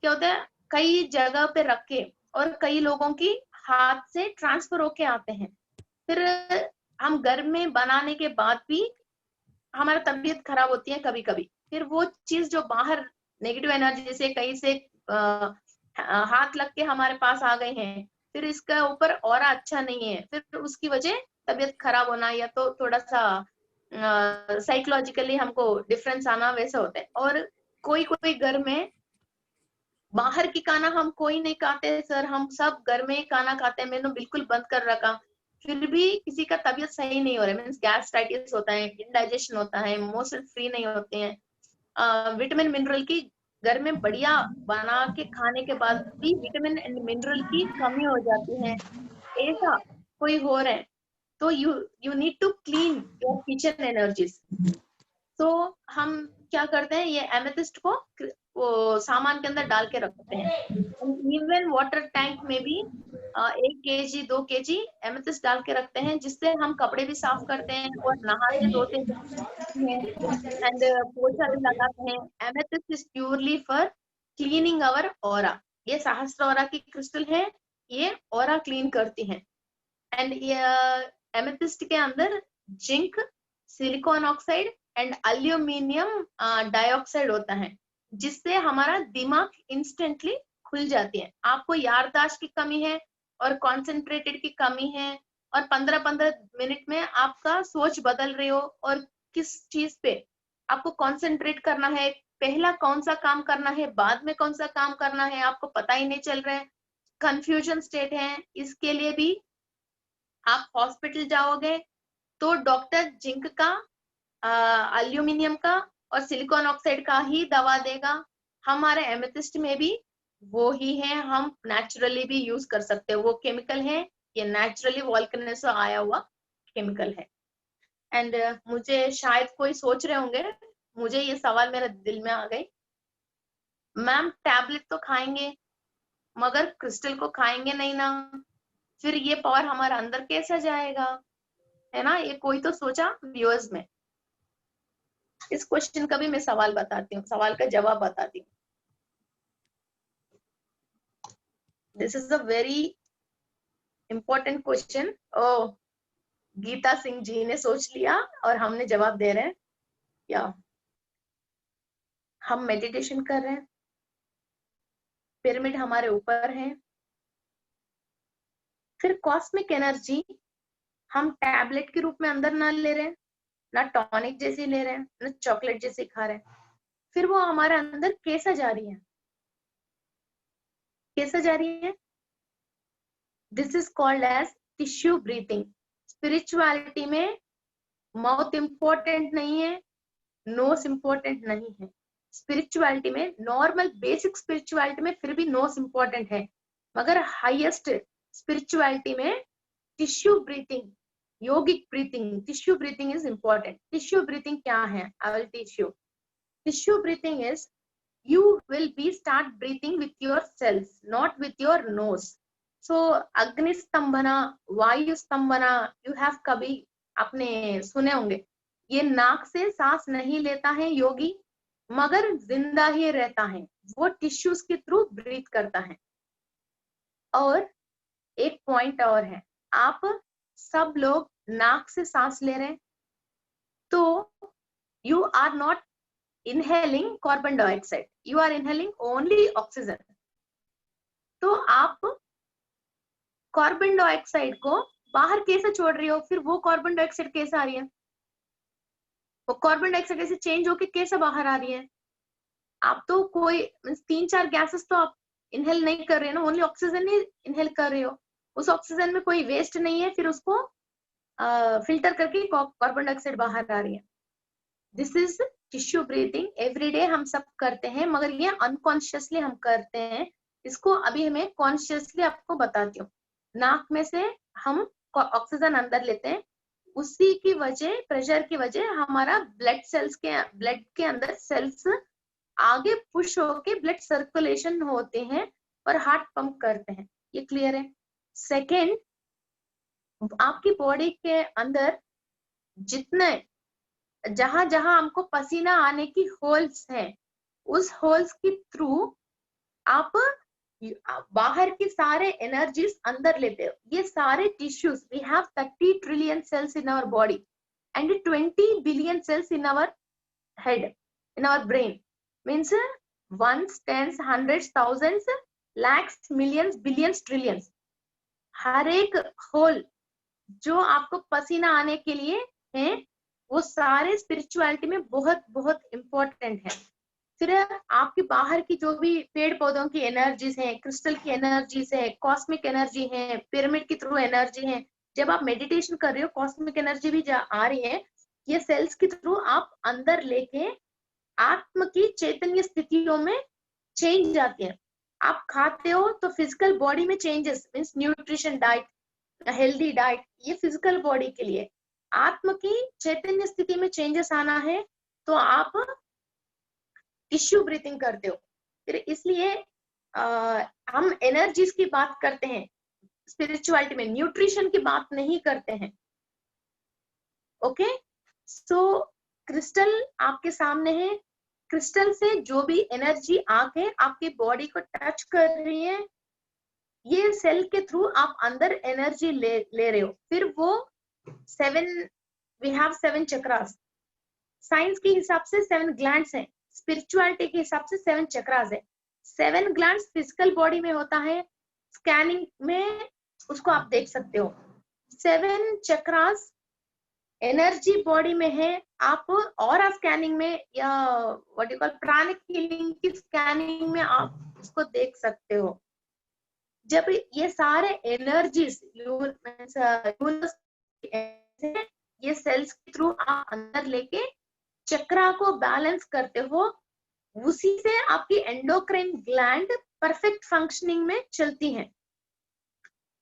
क्या होता है, कई जगह पे रख के और कई लोगों की हाथ से ट्रांसफर होके आते हैं। फिर हम घर में बनाने के बाद भी हमारा तबीयत खराब होती है कभी कभी। फिर वो चीज जो बाहर नेगेटिव एनर्जी से कहीं से हाथ लग के हमारे पास आ गए हैं, फिर इसका ऊपर और अच्छा नहीं है, फिर उसकी वजह तबीयत खराब होना या तो थोड़ा सा साइकोलॉजिकली हमको डिफरेंस आना, वैसा होता है। और कोई कोई घर में बाहर की खाना हम कोई नहीं खाते सर, हम सब घर में ही खाना खाते हैं। मैंने बिल्कुल बंद कर रखा, फिर भी किसी का तबीयत सही नहीं हो रहा है। मीन्स गैस्ट्राइटिस होता है, इंडाइजेशन होता है, मोशन फ्री नहीं होते हैं। विटामिन मिनरल की घर में बढ़िया बना के खाने के बाद भी विटामिन एंड मिनरल की कमी हो जाती है, ऐसा कोई हो रहा है। तो you need to clean your kitchen energies. तो हम क्या करते हैं, ये एमेथिस्ट को वो सामान के अंदर डाल के रखते हैं। इवन वाटर टैंक में भी 1 kg 2 kg एमेथिस्ट डाल के रखते हैं, जिससे हम कपड़े भी साफ करते हैं और नहाते धोते हैं एंड पोछा भी लगाते हैं। Amethyst is purely for cleaning our aura. ये सहस्त्र ऑरा की क्रिस्टल है, ये ऑरा क्लीन करती है। एंड ये एमेथिस्ट के अंदर zinc, silicon oxide and aluminium dioxide होता है, जिससे हमारा दिमाग इंस्टेंटली खुल जाती है। आपको याददाश्त की कमी है और कॉन्सेंट्रेटेड की कमी है, और 15-15 मिनट में आपका सोच बदल रही हो, और किस चीज पे आपको कॉन्सेंट्रेट करना है, पहला कौन सा काम करना है, बाद में कौन सा काम करना है, आपको पता ही नहीं चल रहा है, कंफ्यूजन स्टेट है। इसके लिए भी आप हॉस्पिटल जाओगे तो डॉक्टर जिंक का, एल्यूमिनियम का और सिलिकॉन ऑक्साइड का ही दवा देगा। हमारे एमेथिस्ट में भी वो ही है, हम नेचुरली भी यूज कर सकते हैं। वो केमिकल है, ये नेचुरली वॉल्केनो से आया हुआ केमिकल है। एंड मुझे शायद कोई सोच रहे होंगे, मुझे ये सवाल मेरे दिल में आ गई, मैम टैबलेट तो खाएंगे मगर क्रिस्टल को खाएंगे नहीं ना, फिर ये पावर हमारे अंदर कैसे जाएगा, है ना? ये कोई तो सोचा व्यूअर्स में। इस क्वेश्चन का भी मैं सवाल बताती हूँ, सवाल का जवाब बताती हूँ। This is a very important question. Oh, Geeta Singh ji ने सोच लिया और हमने जवाब दे रहे हैं। या हम मेडिटेशन कर रहे हैं, पिरामिड हमारे ऊपर है, फिर कॉस्मिक एनर्जी हम टैबलेट के रूप में अंदर ना ले रहे हैं, ना टॉनिक जैसी ले रहे हैं, ना चॉकलेट जैसी खा रहे हैं, फिर वो हमारे अंदर कैसा जा रही है, कैसा जा रही है? This is called as tissue breathing. Spirituality में माउथ इंपॉर्टेंट नहीं है, नोज इंपॉर्टेंट नहीं है। स्पिरिचुअलिटी में, नॉर्मल बेसिक स्पिरिचुअलिटी में फिर भी नोज इंपॉर्टेंट है, मगर हाईएस्ट स्पिरिचुअलिटी में tissue breathing, yogic breathing, tissue breathing is important. Tissue breathing क्या है? I will teach you. Tissue breathing is you will be start breathing with your cells, not with your nose. So अग्नि स्तंभना, वायु स्तंभना, you have कभी आपने सुने होंगे। ये नाक से सांस नहीं लेता है योगी, मगर जिंदा ही रहता है, वो टिश्यूज के थ्रू ब्रीथ करता है। और एक पॉइंट और है, आप सब लोग नाक से सांस ले रहे हैं, तो you are not inhaling carbon dioxide, you are inhaling only oxygen. तो आप कार्बन डाइऑक्साइड को बाहर कैसे छोड़ रही हो, फिर वो कार्बन डाइऑक्साइड कैसे आ रही है, वो कार्बन डाइऑक्साइड कैसे चेंज होके कैसे बाहर आ रही है? आप तो कोई 3-4 गैसेस तो आप इनहेल नहीं कर रहे हो ना, ओनली ऑक्सीजन ही इनहेल कर रहे हो। उस ऑक्सीजन में कोई वेस्ट नहीं है, फिर उसको फिल्टर करके कार्बन डाइऑक्साइड बाहर आ रही है। This is tissue breathing. Everyday हम सब करते हैं, मगर ये अनकॉन्शियसली हम करते हैं। इसको अभी मैं कॉन्शियसली आपको बताती हूँ। नाक में से हम ऑक्सीजन अंदर लेते हैं, उसी की वजह, प्रेशर की वजह हमारा ब्लड के अंदर सेल्स आगे पुश होके ब्लड सर्कुलेशन होते हैं और हार्ट पंप करते हैं। ये क्लियर है? सेकेंड, आपकी बॉडी के अंदर जितने जहां जहां हमको पसीना आने की होल्स हैं, उस होल्स के थ्रू आप बाहर की सारे एनर्जीज अंदर लेते हो। ये सारे tissues, we have 30 trillion cells in our body and 20 billion cells in our head, in our brain. Means ones, tens, hundreds, thousands, lakhs, millions, billions, trillions, हर एक होल जो आपको पसीना आने के लिए है, वो सारे स्पिरिचुअलिटी में बहुत बहुत इंपॉर्टेंट है। फिर आपके बाहर की जो भी पेड़ पौधों की एनर्जीज है, क्रिस्टल की एनर्जीज है, कॉस्मिक एनर्जी है, पिरामिड के थ्रू एनर्जी है, जब आप मेडिटेशन कर रहे हो कॉस्मिक एनर्जी भी आ रही है, ये सेल्स के थ्रू आप अंदर लेके आत्म की चैतन्य स्थितियों में चेंज आती है। आप खाते हो तो फिजिकल बॉडी में changes, means nutrition diet, healthy diet, ये फिजिकल बॉडी के लिए। आत्म की चैतन्य स्थिति में चेंजेस आना है तो आप टिश्यू ब्रीथिंग करते हो। फिर इसलिए हम एनर्जीज की बात करते हैं स्पिरिचुअलिटी में, न्यूट्रिशन की बात नहीं करते हैं। ओके, सो क्रिस्टल आपके सामने है, क्रिस्टल से जो भी एनर्जी आके आपकी बॉडी को टच कर रही है, ये सेल के थ्रू आप अंदर एनर्जी ले रहे हो। फिर वो 7, वी हैव 7 चक्रास। साइंस के हिसाब से 7 ग्लैंड्स हैं, स्पिरिचुअलिटी के हिसाब से 7 चक्रास है। 7 ग्लैंड्स फिजिकल बॉडी में होता है, स्कैनिंग में उसको आप देख सकते हो। 7 चक्रास एनर्जी बॉडी में है। आप और स्कैनिंग में या what you call pranic healing की स्कैनिंग में आप उसको देख सकते हो। जब ये सारे एनर्जीज ये सेल्स के थ्रू आप अंदर लेके चक्रा को बैलेंस करते हो, उसी से आपकी एंडोक्राइन ग्लैंड परफेक्ट फंक्शनिंग में चलती है।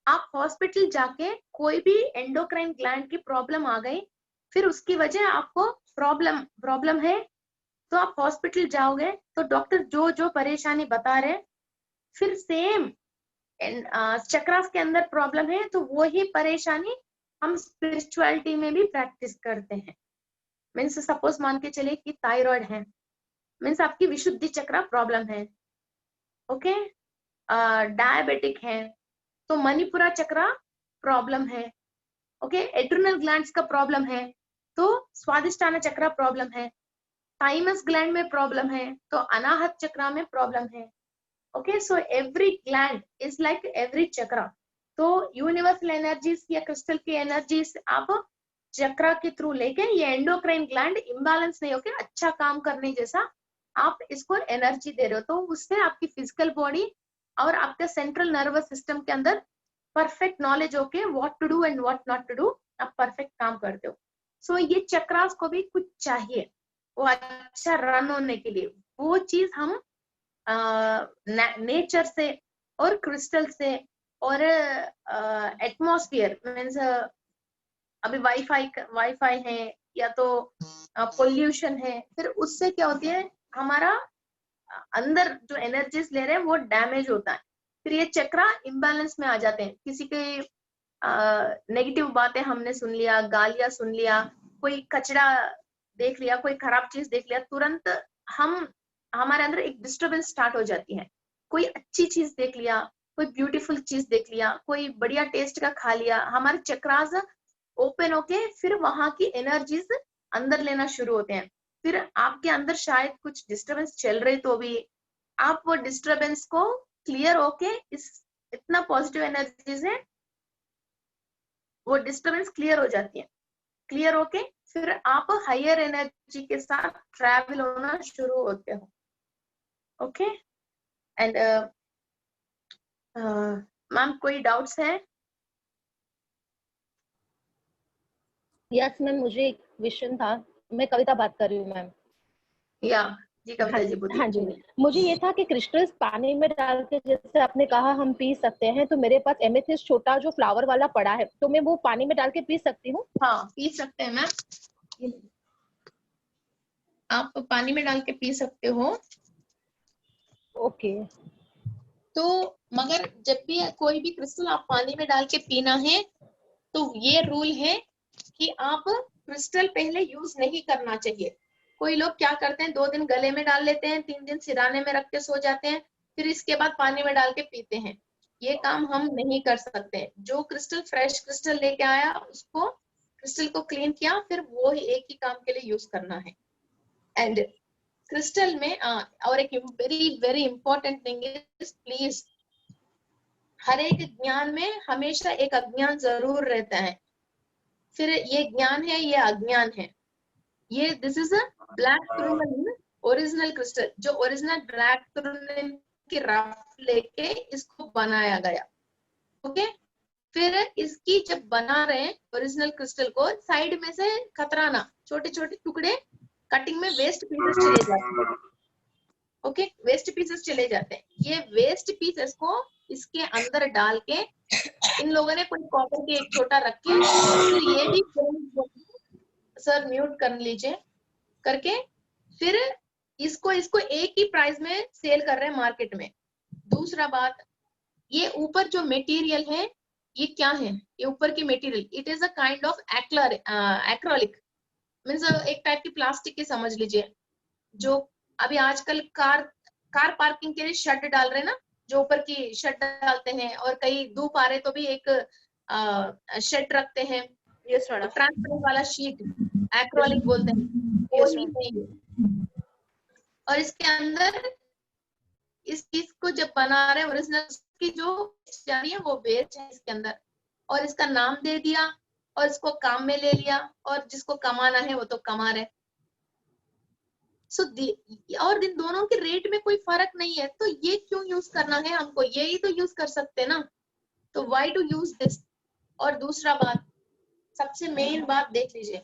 आप हॉस्पिटल जाके कोई भी एंडोक्राइन ग्लैंड की प्रॉब्लम आ गई, फिर उसकी वजह आपको प्रॉब्लम है, तो आप हॉस्पिटल जाओगे तो डॉक्टर जो जो परेशानी बता रहे, फिर सेम चक्रास के अंदर प्रॉब्लम है तो वो ही परेशानी हम स्पिरिचुअलिटी में भी प्रैक्टिस करते हैं। मीन्स सपोज मान के चले कि थायराइड है, मीन्स आपकी विशुद्धि चक्रा प्रॉब्लम है। ओके, डायबिटिक है तो मणिपुरा चक्रा प्रॉब्लम है। ओके, एड्रिनल ग्लैंड्स का प्रॉब्लम है तो स्वादिष्टाना चक्रा प्रॉब्लम है। थाइमस ग्लैंड में प्रॉब्लम है तो अनाहत चक्रा में प्रॉब्लम है। Okay, so every gland is like every chakra. तो यूनिवर्सल एनर्जीज या क्रिस्टल की एनर्जीज आप चक्रा के थ्रू लेके, ये एंडोक्राइन ग्लैंड इम्बैलेंस नहीं होके अच्छा काम करने जैसा आप इसको एनर्जी दे रहे हो, तो उससे आपकी फिजिकल बॉडी और आपके सेंट्रल नर्वस सिस्टम के अंदर परफेक्ट नॉलेज होके what to do and what not to do, आप परफेक्ट काम करते हो। सो ये चक्रास को भी कुछ चाहिए वो अच्छा रन होने के लिए। वो चीज हम नेचर से और क्रिस्टल से और एटमॉस्फेयर, मीन्स अभी वाईफाई है या तो पोल्यूशन है, फिर उससे क्या होती है, हमारा अंदर जो एनर्जीज ले रहे हैं वो डैमेज होता है, फिर ये चक्रा इम्बैलेंस में आ जाते हैं। किसी के नेगेटिव बातें हमने सुन लिया, गालियां सुन लिया, कोई कचरा देख लिया, कोई खराब चीज देख लिया, तुरंत हमारे अंदर एक डिस्टर्बेंस स्टार्ट हो जाती है। कोई अच्छी चीज देख लिया, कोई ब्यूटीफुल चीज देख लिया, कोई बढ़िया टेस्ट का खा लिया, हमारे चक्रास ओपन होके फिर वहां की एनर्जीज अंदर लेना शुरू होते हैं। फिर आपके अंदर शायद कुछ डिस्टर्बेंस चल रही तो भी आप वो डिस्टर्बेंस को क्लियर होके, इस इतना पॉजिटिव एनर्जीज है, वो डिस्टर्बेंस क्लियर हो जाती है। क्लियर होके फिर आप हायर एनर्जी के साथ ट्रैवल होना शुरू होते हो। ओके, एंड मैम कोई डाउट्स है? यस मैम, मुझे एक क्वेश्चन था। मैं कविता बात कर रही हूँ मैम। या जी कविता जी बोलिए। हाँ जी, मुझे ये था कि क्रिस्टल्स पानी में डाल के, जैसे आपने कहा हम पी सकते हैं, तो मेरे पास एमेथिस्ट छोटा जो फ्लावर वाला पड़ा है, तो मैं वो पानी में डाल के पी सकती हूँ? हाँ पी सकते हैं मैम, आप पानी में डाल के पी सकते हो। ओके। तो मगर जब भी कोई भी क्रिस्टल आप पानी में डाल के पीना है तो ये रूल है कि आप क्रिस्टल पहले यूज नहीं करना चाहिए। कोई लोग क्या करते हैं, 2 दिन गले में डाल लेते हैं, 3 दिन सिराने में रख के सो जाते हैं, फिर इसके बाद पानी में डाल के पीते हैं। ये काम हम नहीं कर सकते। जो क्रिस्टल फ्रेश क्रिस्टल लेके आया उसको क्रिस्टल को क्लीन किया, फिर वो ही एक ही काम के लिए यूज करना है। एंड क्रिस्टल में और एक very very important thing is, please हर एक ज्ञान में हमेशा एक अज्ञान जरूर रहता है। फिर ये ज्ञान है, ये अज्ञान है। ये this is a black tourmaline original crystal, जो ओरिजिनल ब्लैक टूरमलिन की रफ लेके इसको बनाया गया। ओके, फिर इसकी जब बना रहे हैं ओरिजिनल क्रिस्टल को, साइड में से कतराना छोटे छोटे टुकड़े कटिंग में वेस्ट पीसेस चले जाते हैं। ओके, वेस्ट पीसेस चले जाते हैं। ये वेस्ट पीसेस को इसके अंदर डाल के इन लोगों ने कोई कॉपर के एक छोटा रख के, फिर ये भी सर म्यूट कर लीजिए करके, फिर इसको एक ही प्राइस में सेल कर रहे हैं मार्केट में। दूसरा बात, ये ऊपर जो मटेरियल है ये क्या है, ये ऊपर की material it is a kind of acrylic, means एक टाइप की प्लास्टिक की समझ लीजिए। जो अभी आजकल कार पार्किंग के लिए शेड डाल रहे हैं ना, जो ऊपर की शेड डालते हैं, और कई धूप आ रहे तो भी एक शेड रखते हैं, यस मैडम। ट्रांसपेरेंट वाला शीट एक्रोलिक बोलते हैं, वो Yes, ही है ये। और इसके अंदर इस चीज को जब बना रहे हैं ओरिजिनल की जो जा रही है वो बेच है इसके अंदर, और इसका नाम दे दिया और इसको काम में ले लिया, और जिसको कमाना है वो तो कमा रहे। सो और इन दोनों के रेट में कोई फर्क नहीं है, तो ये क्यों यूज करना है हमको, यही तो यूज कर सकते हैं ना, तो व्हाई टू यूज दिस। और दूसरा बात, सबसे मेन बात देख लीजिए,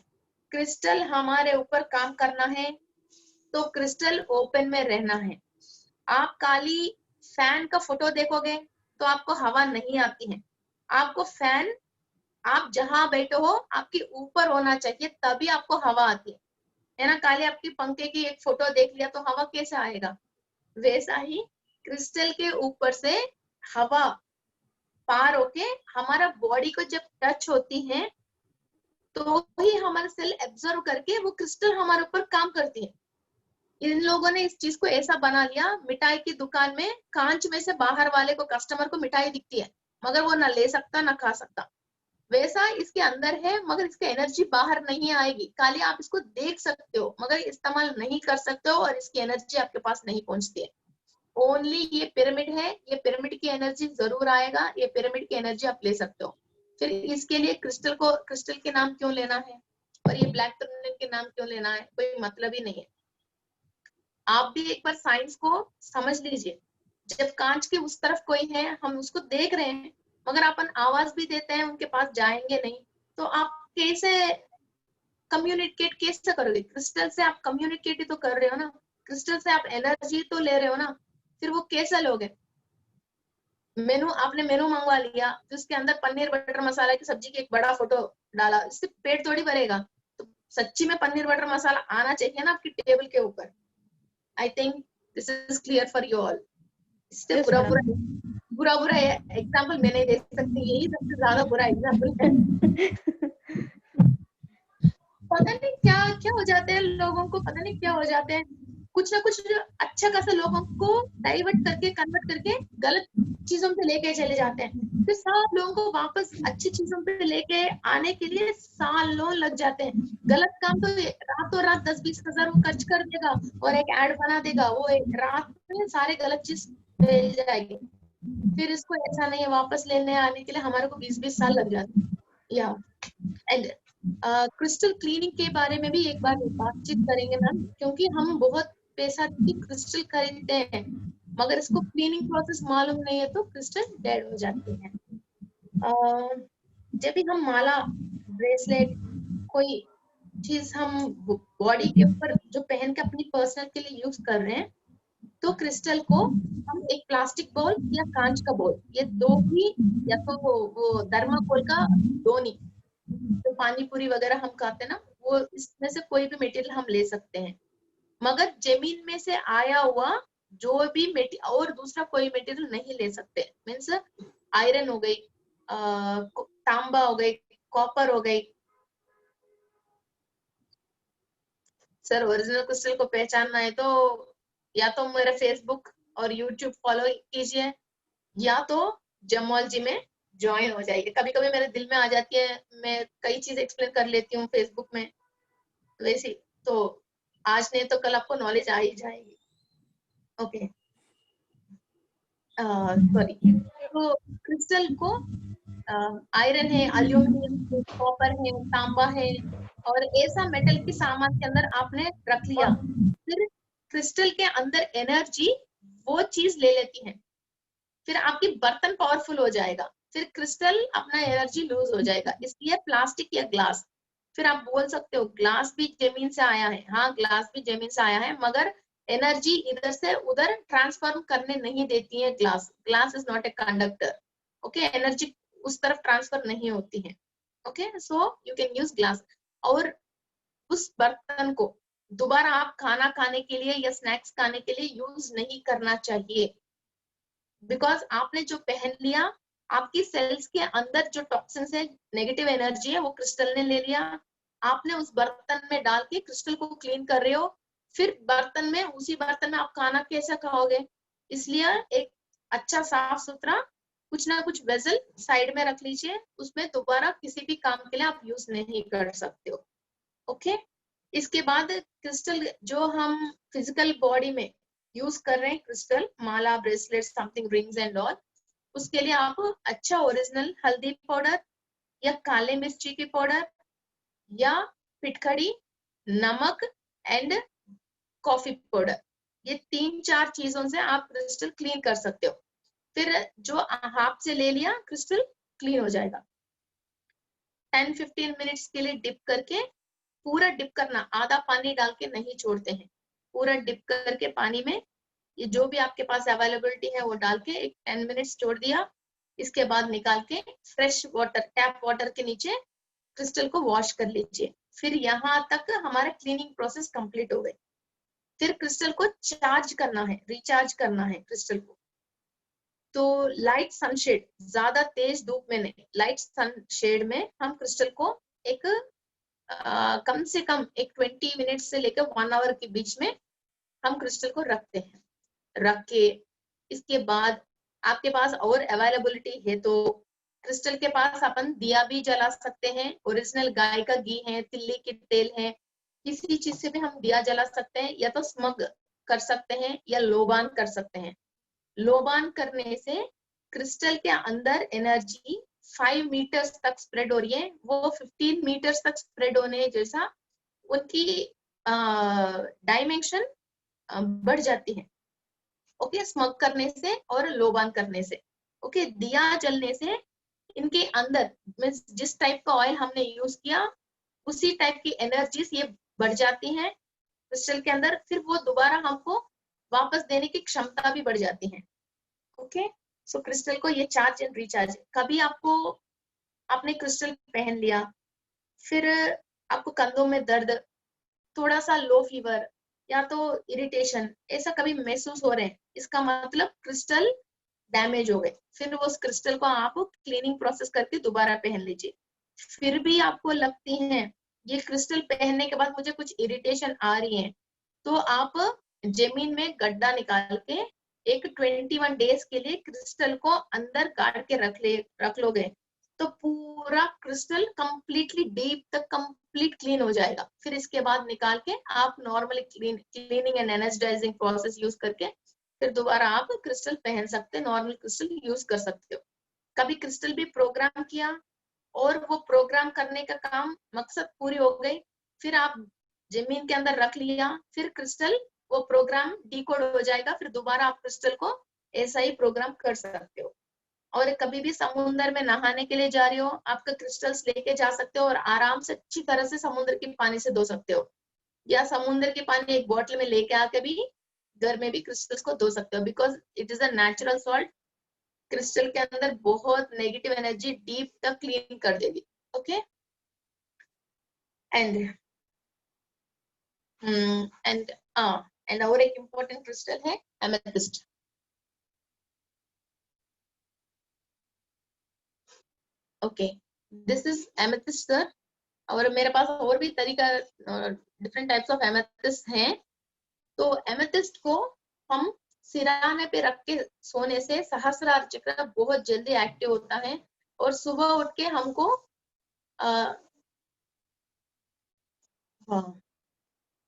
क्रिस्टल हमारे ऊपर काम करना है तो क्रिस्टल ओपन में रहना है। आप काली फैन का फोटो देखोगे तो आपको हवा नहीं आती है। आपको फैन, आप जहां बैठे हो आपके ऊपर होना चाहिए, तभी आपको हवा आती है ना। काले आपकी पंखे की एक फोटो देख लिया तो हवा कैसे आएगा। वैसा ही क्रिस्टल के ऊपर से हवा पार होके हमारा बॉडी को जब टच होती है तो ही हमारा सेल एब्जॉर्व करके वो क्रिस्टल हमारे ऊपर काम करती है। इन लोगों ने इस चीज को ऐसा बना लिया, मिठाई की दुकान में कांच में से बाहर वाले को, कस्टमर को मिठाई दिखती है मगर वो ना ले सकता ना खा सकता। वैसा इसके अंदर है मगर इसकी एनर्जी बाहर नहीं आएगी। खाली आप इसको देख सकते हो मगर इस्तेमाल नहीं कर सकते हो, और इसकी एनर्जी आपके पास नहीं पहुंचती है। ओनली ये पिरामिड है, ये पिरामिड की एनर्जी जरूर आएगा, ये पिरामिड की एनर्जी आप ले सकते हो। फिर इसके लिए क्रिस्टल के नाम क्यों लेना है और ये ब्लैक टूरमलिन के नाम क्यों लेना है, कोई मतलब ही नहीं है। आप भी एक बार साइंस को समझ लीजिए। जब कांच के उस तरफ कोई है, हम उसको देख रहे हैं मगर अपन आवाज भी देते हैं, उनके पास जाएंगे नहीं, तो आप कैसे कम्युनिकेट कैसे करोगे। क्रिस्टल से आप कम्युनिकेट ही तो कर रहे हो ना, क्रिस्टल से आप एनर्जी तो ले रहे हो ना, फिर वो कैसे लोगे। आपने मेनू मंगवा लिया, तो उसके अंदर पनीर बटर मसाला की सब्जी की एक बड़ा फोटो डाला, इससे पेट थोड़ी भरेगा। तो सच्ची में पनीर बटर मसाला आना चाहिए ना आपकी टेबल के ऊपर। I think this is clear for you all. इससे बुरा एग्जाम्पल मैं नहीं दे सकती, यही सबसे ज्यादा बुरा एग्जाम्पल है। पता नहीं क्या क्या हो जाते हैं लोगों को, पता नहीं क्या हो जाते हैं, कुछ ना कुछ अच्छा खासा लोगों को डाइवर्ट करके, कन्वर्ट करके गलत चीजों पे लेके चले जाते हैं। फिर सब लोगों को वापस अच्छी चीजों पे लेके आने के लिए सालों लग जाते हैं। गलत काम तो रातों रात 10-20 हजार वो खर्च कर देगा और एक एड बना देगा, वो एक रात में सारे गलत चीज मिल जाएगी। फिर इसको ऐसा नहीं है, वापस लेने आने के लिए हमारे को 20-20 साल लग जाते हैं। या एंड क्रिस्टल क्लीनिंग के बारे में भी एक बार बातचीत करेंगे मैम, क्योंकि हम बहुत पैसा की क्रिस्टल खरीदते हैं मगर इसको क्लीनिंग प्रोसेस मालूम नहीं है तो क्रिस्टल डेड हो जाती है। जब भी हम माला, ब्रेसलेट, कोई चीज हम बॉडी के ऊपर जो पहन के अपनी पर्सनल के लिए यूज कर रहे हैं, तो क्रिस्टल को हम एक प्लास्टिक बॉल या कांच का बॉल, ये दो ही, या तो वो थर्माकोल का दोनी, तो पानी पूरी वगैरह हम खाते हैं ना, वो इसमें से कोई भी मटेरियल हम ले सकते हैं। मगर जमीन में से आया हुआ जो भी मटेरियल और दूसरा कोई मटेरियल नहीं ले सकते। मीन्स आयरन हो गई, तांबा हो गई, कॉपर हो गई। सर ओरिजिनल क्रिस्टल को पहचानना है तो या तो मेरा फेसबुक और यूट्यूब फॉलो कीजिए, या तो जमोलॉजी में ज्वाइन हो जाइए। कभी कभी मेरे दिल में आ जाती है, मैं कई चीज एक्सप्लेन कर लेती हूँ फेसबुक में, वैसे तो आज नहीं तो कल आपको नॉलेज आ ही जाएगी। Okay, sorry. तो क्रिस्टल को आयरन है, एल्यूमिनियम है, कॉपर है, तांबा है, और ऐसा मेटल के सामान के अंदर आपने रख लिया, फिर क्रिस्टल के अंदर एनर्जी वो चीज ले लेती है, फिर आपकी बर्तन पावरफुल हो जाएगा, फिर क्रिस्टल अपना एनर्जी लूज हो जाएगा। इसलिए प्लास्टिक या ग्लास, फिर आप बोल सकते हो ग्लास भी जमीन से आया है, हाँ ग्लास भी जमीन से आया है, मगर एनर्जी इधर से उधर ट्रांसफॉर्म करने नहीं देती है glass. Glass is not a conductor, okay, energy उस तरफ ट्रांसफर नहीं होती है। Okay, so you can use glass. और उस बर्तन को दोबारा आप खाना खाने के लिए या स्नैक्स खाने के लिए यूज नहीं करना चाहिए, बिकॉज आपने जो पहन लिया, आपकी सेल्स के अंदर जो टॉक्सिन्स है, नेगेटिव एनर्जी है, वो क्रिस्टल ने ले लिया, आपने उस बर्तन में डाल के क्रिस्टल को क्लीन कर रहे हो, फिर बर्तन में, उसी बर्तन में आप खाना कैसे खाओगे? इसलिए एक अच्छा साफ सुथरा कुछ ना कुछ वेसल साइड में रख लीजिए, उसमें दोबारा किसी भी काम के लिए आप यूज नहीं कर सकते हो। ओके, इसके बाद क्रिस्टल जो हम फिजिकल बॉडी में यूज कर रहे हैं, crystal Mala, bracelet, something, rings and all, उसके लिए आप अच्छा ओरिजिनल हल्दी पाउडर या काले मिर्ची की पाउडर या फिटखड़ी, नमक एंड कॉफी पाउडर, ये 3-4 चीजों से आप क्रिस्टल क्लीन कर सकते हो। फिर जो हाथ से ले लिया क्रिस्टल क्लीन हो जाएगा। 10-15 मिनट्स के लिए डिप करके, पूरा डिप करना, आधा पानी डाल के नहीं छोड़ते हैं, पूरा डिप करके पानी में ये जो भी आपके पास अवेलेबिलिटी है वो डाल के एक 10 मिनट्स छोड़ दिया। इसके बाद निकाल के फ्रेश वाटर, टैप वाटर के नीचे क्रिस्टल को वॉश कर लीजिए। फिर यहाँ तक हमारा क्लीनिंग प्रोसेस कंप्लीट हो गई। फिर क्रिस्टल को चार्ज करना है, रिचार्ज करना है क्रिस्टल को। तो लाइट सनशेड, ज्यादा तेज धूप में नहीं, लाइट सनशेड में हम क्रिस्टल को एक कम से कम एक 20 मिनट से लेकर 1 आवर के बीच में हम क्रिस्टल को रखते हैं। रख के इसके बाद आपके पास और अवेलेबिलिटी है तो क्रिस्टल के पास अपन दिया भी जला सकते हैं, ओरिजिनल गाय का घी है, तिल्ली की तेल है, किसी चीज से भी हम दिया जला सकते हैं, या तो स्मग कर सकते हैं या लोबान कर सकते हैं। लोबान करने से क्रिस्टल के अंदर एनर्जी 5 मीटर्स तक स्प्रेड हो रही है, वो 15 मीटर्स तक स्प्रेड होने जैसा उनकी डायमेंशन बढ़ जाती है। ओके, स्मग करने से और लोबान करने से। ओके, दिया जलने से इनके अंदर जिस टाइप का ऑयल हमने यूज किया उसी टाइप की एनर्जीज ये बढ़ जाती हैं क्रिस्टल के अंदर, फिर वो दोबारा हमको वापस देने की क्षमता भी बढ़ जाती है। ओके, सो क्रिस्टल को ये चार्ज एंड रिचार्ज। कभी आपको, आपने क्रिस्टल पहन लिया, फिर आपको कंधों में दर्द, थोड़ा सा लो फीवर या तो इरिटेशन ऐसा कभी महसूस हो रहे हैं, इसका मतलब क्रिस्टल डैमेज हो गए। फिर वो उस क्रिस्टल को आप क्लीनिंग प्रोसेस करके दोबारा पहन लीजिए। फिर भी आपको लगती है ये क्रिस्टल पहनने के बाद मुझे कुछ इरिटेशन आ रही है, तो आप जमीन में गड्ढा निकाल के एक 21 डेज के लिए क्रिस्टल को अंदर गाड़ के रख लोगे, तो पूरा क्रिस्टल कंप्लीटली डीप तक कंप्लीट क्लीन हो जाएगा। फिर इसके बाद निकाल के आप normally cleaning and energising process use करके फिर दोबारा आप क्रिस्टल पहन सकते हैं, नॉर्मल क्रिस्टल यूज कर सकते हो। कभी क्रिस्टल भी प्रोग्राम किया और वो प्रोग्राम करने का काम मकसद पूरी हो गई, फिर आप जमीन के अंदर रख लिया, फिर क्रिस्टल वो प्रोग्राम डिकोड हो जाएगा, फिर दोबारा आप क्रिस्टल को ऐसा ही प्रोग्राम कर सकते हो। और कभी भी समुद्र में नहाने के लिए जा रहे हो, आपका क्रिस्टल्स लेके जा सकते हो और आराम से अच्छी तरह से समुद्र के पानी से धो सकते हो, या समुद्र के पानी एक बॉटल में लेके आके भी घर में भी क्रिस्टल्स को धो सकते हो, because it is a natural salt. Crystal के अंदर बहुत नेगेटिव एनर्जी डीप तक क्लीन कर देगी। ओके, एंड एंड और एक इम्पोर्टेंट क्रिस्टल है amethyst. Okay, this is amethyst sir. और मेरे पास और भी तरीका डिफरेंट टाइप्स ऑफ एमेथिस्ट हैं। तो एमेथिस्ट को हम सिराने पे रख के सोने से सहस्रार चक्र बहुत जल्दी एक्टिव होता है, और सुबह उठ के हमको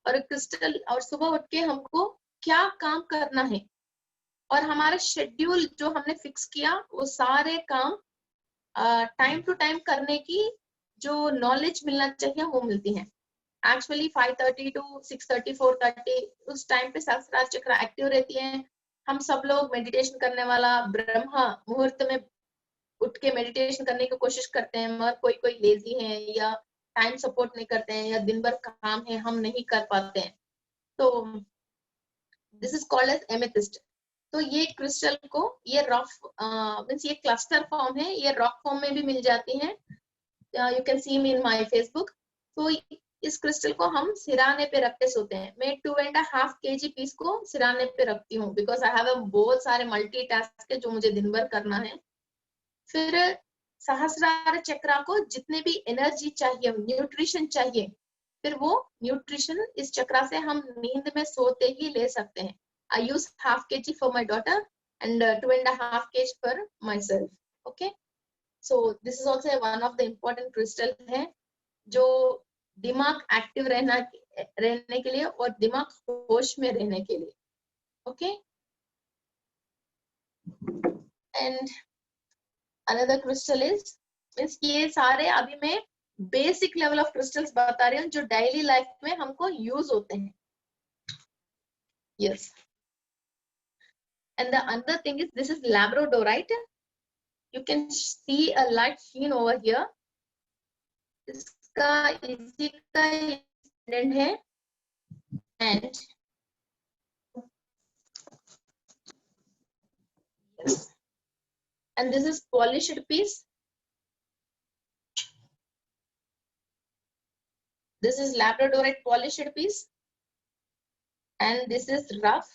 और क्रिस्टल और सुबह उठ के हमको क्या काम करना है और हमारा शेड्यूल जो हमने फिक्स किया वो सारे काम टाइम टू टाइम करने की जो नॉलेज मिलना चाहिए वो मिलती है। एक्चुअली 5:30 to 6:30 4:30 उस टाइम पे सहस्रार चक्र एक्टिव रहती है। हम सब लोग मेडिटेशन करने वाला ब्रह्मा मुहूर्त में उठ के मेडिटेशन करने की कोशिश करते हैं, मगर कोई कोई लेजी है या टाइम सपोर्ट नहीं करते हैं या दिन भर काम है हम नहीं कर पाते हैं। तो this is called as amethyst. तो ये क्रिस्टल को ये रफ मींस ये क्लस्टर फॉर्म है, ये रॉक फॉर्म में भी मिल जाती है। You can see me in my Facebook. तो इस क्रिस्टल को हम सिराने पे रख के सोते हैं। मैं 2.5 kg पीस को सिराने पे रखती हूँ, बिकॉज आई हैव बहुत सारे मल्टीटास्क है जो मुझे दिन भर करना है। फिर सहस्रार चक्र को जितने भी एनर्जी चाहिए, न्यूट्रिशन चाहिए, फिर वो न्यूट्रिशन इस चक्र से हम नींद में सोते ही ले सकते हैं। I use 1/2 kg for my daughter and 2.5 kg for myself. Okay, so this is also one of the important crystal है जो दिमाग एक्टिव रहने के लिए और दिमाग होश में रहने के लिए। Okay, and another crystal is means ये सारे अभी मैं बेसिक लेवल ऑफ क्रिस्टल्स बता रही हूँ जो डेली लाइफ में हमको यूज होते हैं। Yes. And the other thing is this is labradorite. You can see a light sheen over here. इसका इसी का इंग्रेडिएंट है and yes, and this is polished piece. This is labradorite polished piece and this is rough.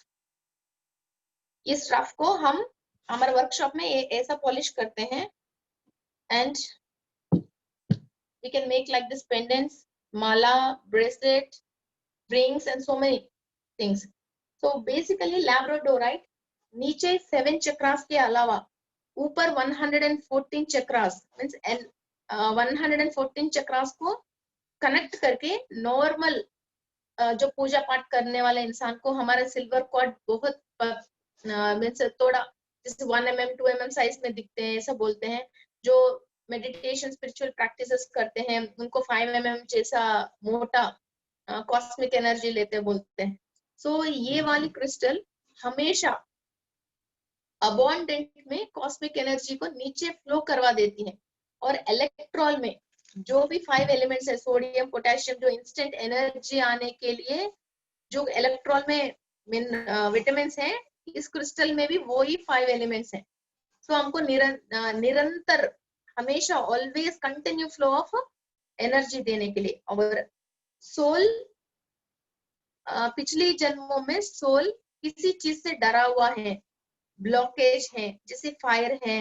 इस रफ को हम हमारे वर्कशॉप में ऐसा पॉलिश करते हैं and we can make like this pendants, mala, bracelet, rings and so many things. So basically labradorite नीचे 7 चक्रास के अलावा ऊपर 114 चक्रास मींस 114 चक्रास को कनेक्ट करके नॉर्मल जो पूजा पाठ करने वाले इंसान को हमारा सिल्वर कॉर्ड बहुत मींस थोड़ा जैसे 1 mm 2 mm साइज में दिखते हैं, ऐसा बोलते हैं। जो मेडिटेशन स्पिरिचुअल प्रैक्टिसेस करते हैं उनको 5 mm जैसा मोटा कॉस्मिक एनर्जी लेते बोलते हैं। सो ये वाली क्रिस्टल हमेशा अबॉन्डेंट में कॉस्मिक एनर्जी को नीचे फ्लो करवा देती है, और इलेक्ट्रॉल में जो भी 5 एलिमेंट्स है सोडियम पोटेशियम जो इंस्टेंट एनर्जी आने के लिए जो इलेक्ट्रॉल में विटामिन्स हैं, इस क्रिस्टल में भी वो ही 5 एलिमेंट्स हैं। सो हमको निरंतर हमेशा always continue flow of energy देने के लिए। और सोल पिछली जन्मों में सोल किसी चीज से डरा हुआ है, ब्लॉकेज है, जैसे फायर है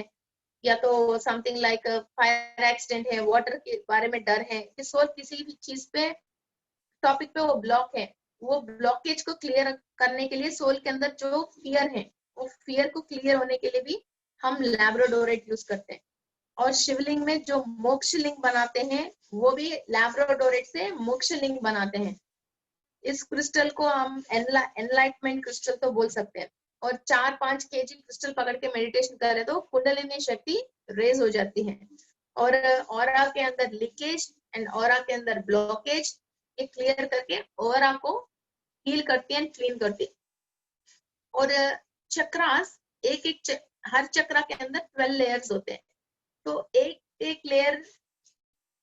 या तो समथिंग लाइक फायर एक्सीडेंट है, वाटर के बारे में डर है कि सोल किसी भी चीज पे टॉपिक पे वो ब्लॉक है, वो ब्लॉकेज को क्लियर करने के लिए सोल के अंदर जो फियर है वो फियर को क्लियर होने के लिए भी हम लैब्राडोराइट यूज करते हैं। और शिवलिंग में जो मोक्ष लिंग बनाते हैं वो भी लैब्राडोराइट से मोक्ष लिंग बनाते हैं। इस क्रिस्टल को हम एनलाइटमेंट क्रिस्टल तो बोल सकते हैं। और 4-5 kg क्रिस्टल पकड़ के मेडिटेशन करे तो कुंडलिनी शक्ति रेज हो जाती है, और ऑरा के अंदर लीकेज एंड ऑरा के अंदर ब्लॉकेज ये क्लियर करके ऑरा को हील करती है एंड क्लीन करती है। और चक्रास एक हर चक्र के अंदर 12 लेयर्स होते हैं। तो एक एक लेयर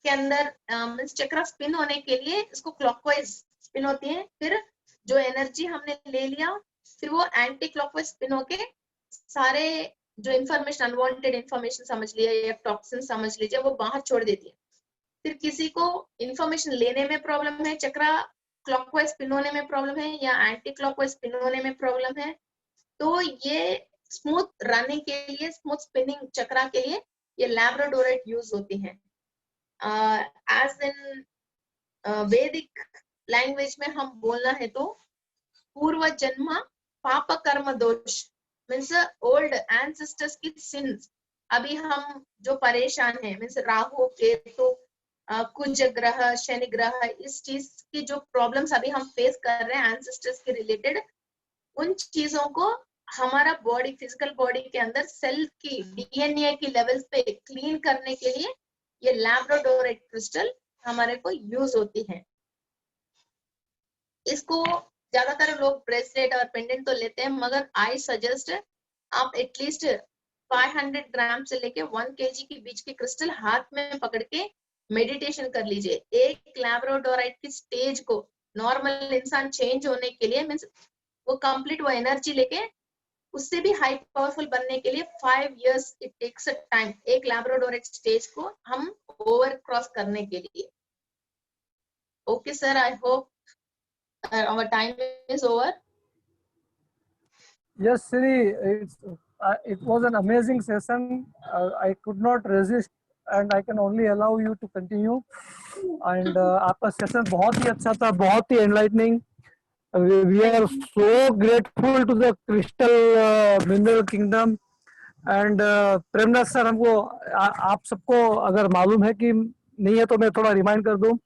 के अंदर मीन्स चक्र स्पिन होने के लिए इसको क्लॉकवाइज स्पिन होती है, फिर जो एनर्जी हमने ले लिया फिर वो एंटी क्लॉकवाइज स्पिन होके सारे जो इन्फॉर्मेशन, अनवांटेड इन्फॉर्मेशन समझ लिया या टॉक्सिन समझ लीजिए, वो बाहर छोड़ देती है। फिर किसी को इन्फॉर्मेशन लेने में प्रॉब्लम है, चक्रा क्लॉकवाइज स्पिन होने में प्रॉब्लम है या एंटी क्लॉकवाइज स्पिन होने में प्रॉब्लम है, तो ये स्मूथ रनिंग के लिए, स्मूथ स्पिनिंग चक्रा के लिए ये लैब्राडोराइट यूज होती है। एज इन वैदिक लैंग्वेज में हम बोलना है तो पूर्व जन्म पाप कर्म दोष मीन्स ओल्ड एंसेस्टर्स की सिंस। अभी हम जो परेशान है मीन्स राहु केतु कुज ग्रह शनि ग्रह, इस चीज की जो प्रॉब्लम्स अभी हम फेस कर रहे हैं एंसेस्टर्स के रिलेटेड, उन चीजों को हमारा बॉडी, फिजिकल बॉडी के अंदर सेल की डीएनए की लेवल्स पे क्लीन करने के लिए ये लैब्राडोराइट क्रिस्टल हमारे को यूज होती है। इसको ज्यादातर लोग ब्रेसलेट और पेंडेंट तो लेते हैं, मगर आई सजेस्ट आप एटलीस्ट 500 ग्राम से लेके 1 kg के बीच के क्रिस्टल हाथ में पकड़ के मेडिटेशन कर लीजिए। एक लैब्राडोराइट की स्टेज को नॉर्मल इंसान चेंज होने के लिए मीन्स वो कंप्लीट वो एनर्जी लेके उससे भी हाई पावरफुल बनने के लिए 5 years it takes a time, एक लैब्राडोराइट स्टेज को हम ओवर क्रॉस करने के लिए। Okay sir, I hope our time is over. Yes, Siri, it was an amazing session. I could not resist and I can only allow you to continue. And आपका सेशन बहुत ही अच्छा था, बहुत ही enlightening. We are so grateful to the crystal mineral kingdom. And Premnath sir, हमको आप सबको अगर मालूम है कि नहीं है तो मैं थोड़ा रिमाइंड कर दूं।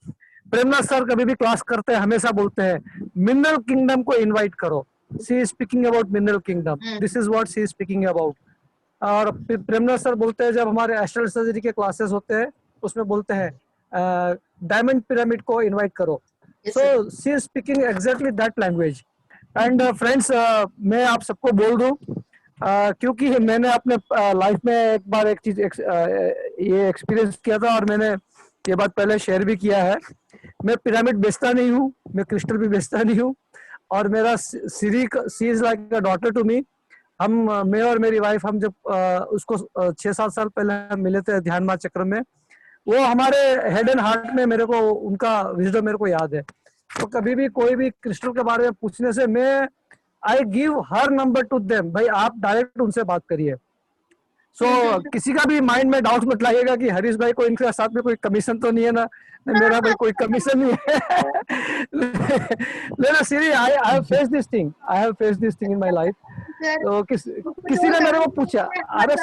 प्रेमनाथ सर कभी भी क्लास करते हैं हमेशा बोलते हैं मिनरल किंगडम को इनवाइट करो। She is speaking about mineral kingdom, this is what she is speaking about. और प्रेमनाथ सर बोलते हैं जब हमारे एस्ट्रल सर्जरी के क्लासेस होते हैं उसमें बोलते हैं डायमंड पिरामिड को इनवाइट करो। सो she is speaking exactly that language. And friends, मैं आप सबको बोल दूं क्योंकि मैंने अपने लाइफ में एक बार एक चीज ये एक्सपीरियंस किया था और मैंने ये बात पहले शेयर भी किया है। मैं पिरामिड बेचता नहीं हूँ, मैं क्रिस्टल भी बेचता नहीं हूँ, और मेरा she is like a daughter to me. मैं और मेरी वाइफ हम जब उसको 6-7 साल पहले हम मिले थे ध्यान मार्ग चक्र में, वो हमारे हेड एंड हार्ट में मेरे को उनका विजडम मेरे को याद है। तो कभी भी कोई भी क्रिस्टल के बारे में पूछने से मैं I give her number two them, भाई आप डायरेक्ट उनसे बात करिए। सो किसी का भी माइंड में डाउट मत लाइएगा कि हरीश भाई को इनके साथ में कोई कमीशन तो नहीं है ना, मेरा भाई कोई कमीशन नहीं है। लेकिन सीरी I have face this thing in my life. तो किसी ने मेरे को पूछा, अरे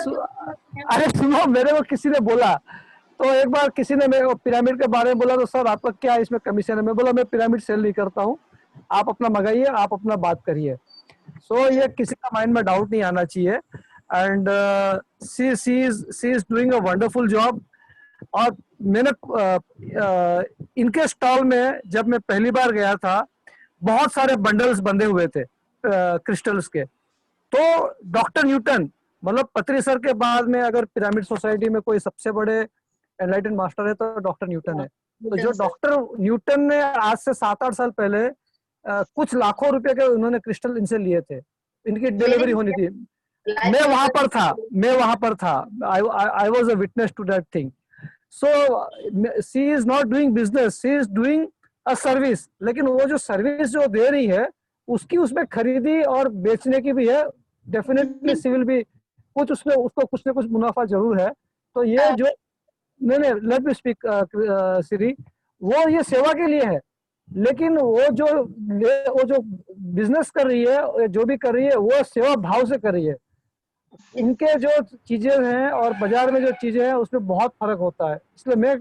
सुनो, मेरे को किसी ने बोला, तो एक बार किसी ने मेरे को पिरामिड के बारे में बोला, तो सर आपका क्या इसमें कमीशन है? मैं बोला मैं पिरामिड सेल नहीं करता हूँ, आप अपना मंगाइए, आप अपना बात करिए। सो ये किसी का माइंड में डाउट नहीं आना चाहिए। And she is doing a wonderful job। और मैंने इनके स्टॉल में जब मैं पहली बार गया था, बहुत सारे बंडल्स बंधे हुए थे क्रिस्टल्स के। तो डॉक्टर न्यूटन, मतलब पत्री सर के बाद में अगर पिरामिड सोसाइटी में कोई सबसे बड़े एनलाइटेड मास्टर है तो डॉक्टर न्यूटन है। तो जो डॉक्टर न्यूटन ने आज से 7-8 साल पहले कुछ लाखों रुपए के उन्होंने क्रिस्टल इनसे लिए थे, इनकी डिलीवरी होनी थी। मैं वहां पर था, I was a witness to that thing. So she is not doing business, she is doing a service. लेकिन वो जो सर्विस जो दे रही है उसकी उसमें खरीदी और बेचने की भी है, डेफिनेटली सी विल बी कुछ उसमें उसको कुछ ना कुछ मुनाफा जरूर है। तो ये जो नहीं लेट मी स्पीक सीरी, वो ये सेवा के लिए है, लेकिन वो जो बिजनेस कर रही है, जो भी कर रही है, वो सेवा भाव से कर रही है। इनके जो चीजें हैं और बाजार में जो चीजें हैं उसमें बहुत फर्क होता है। इसलिए मैं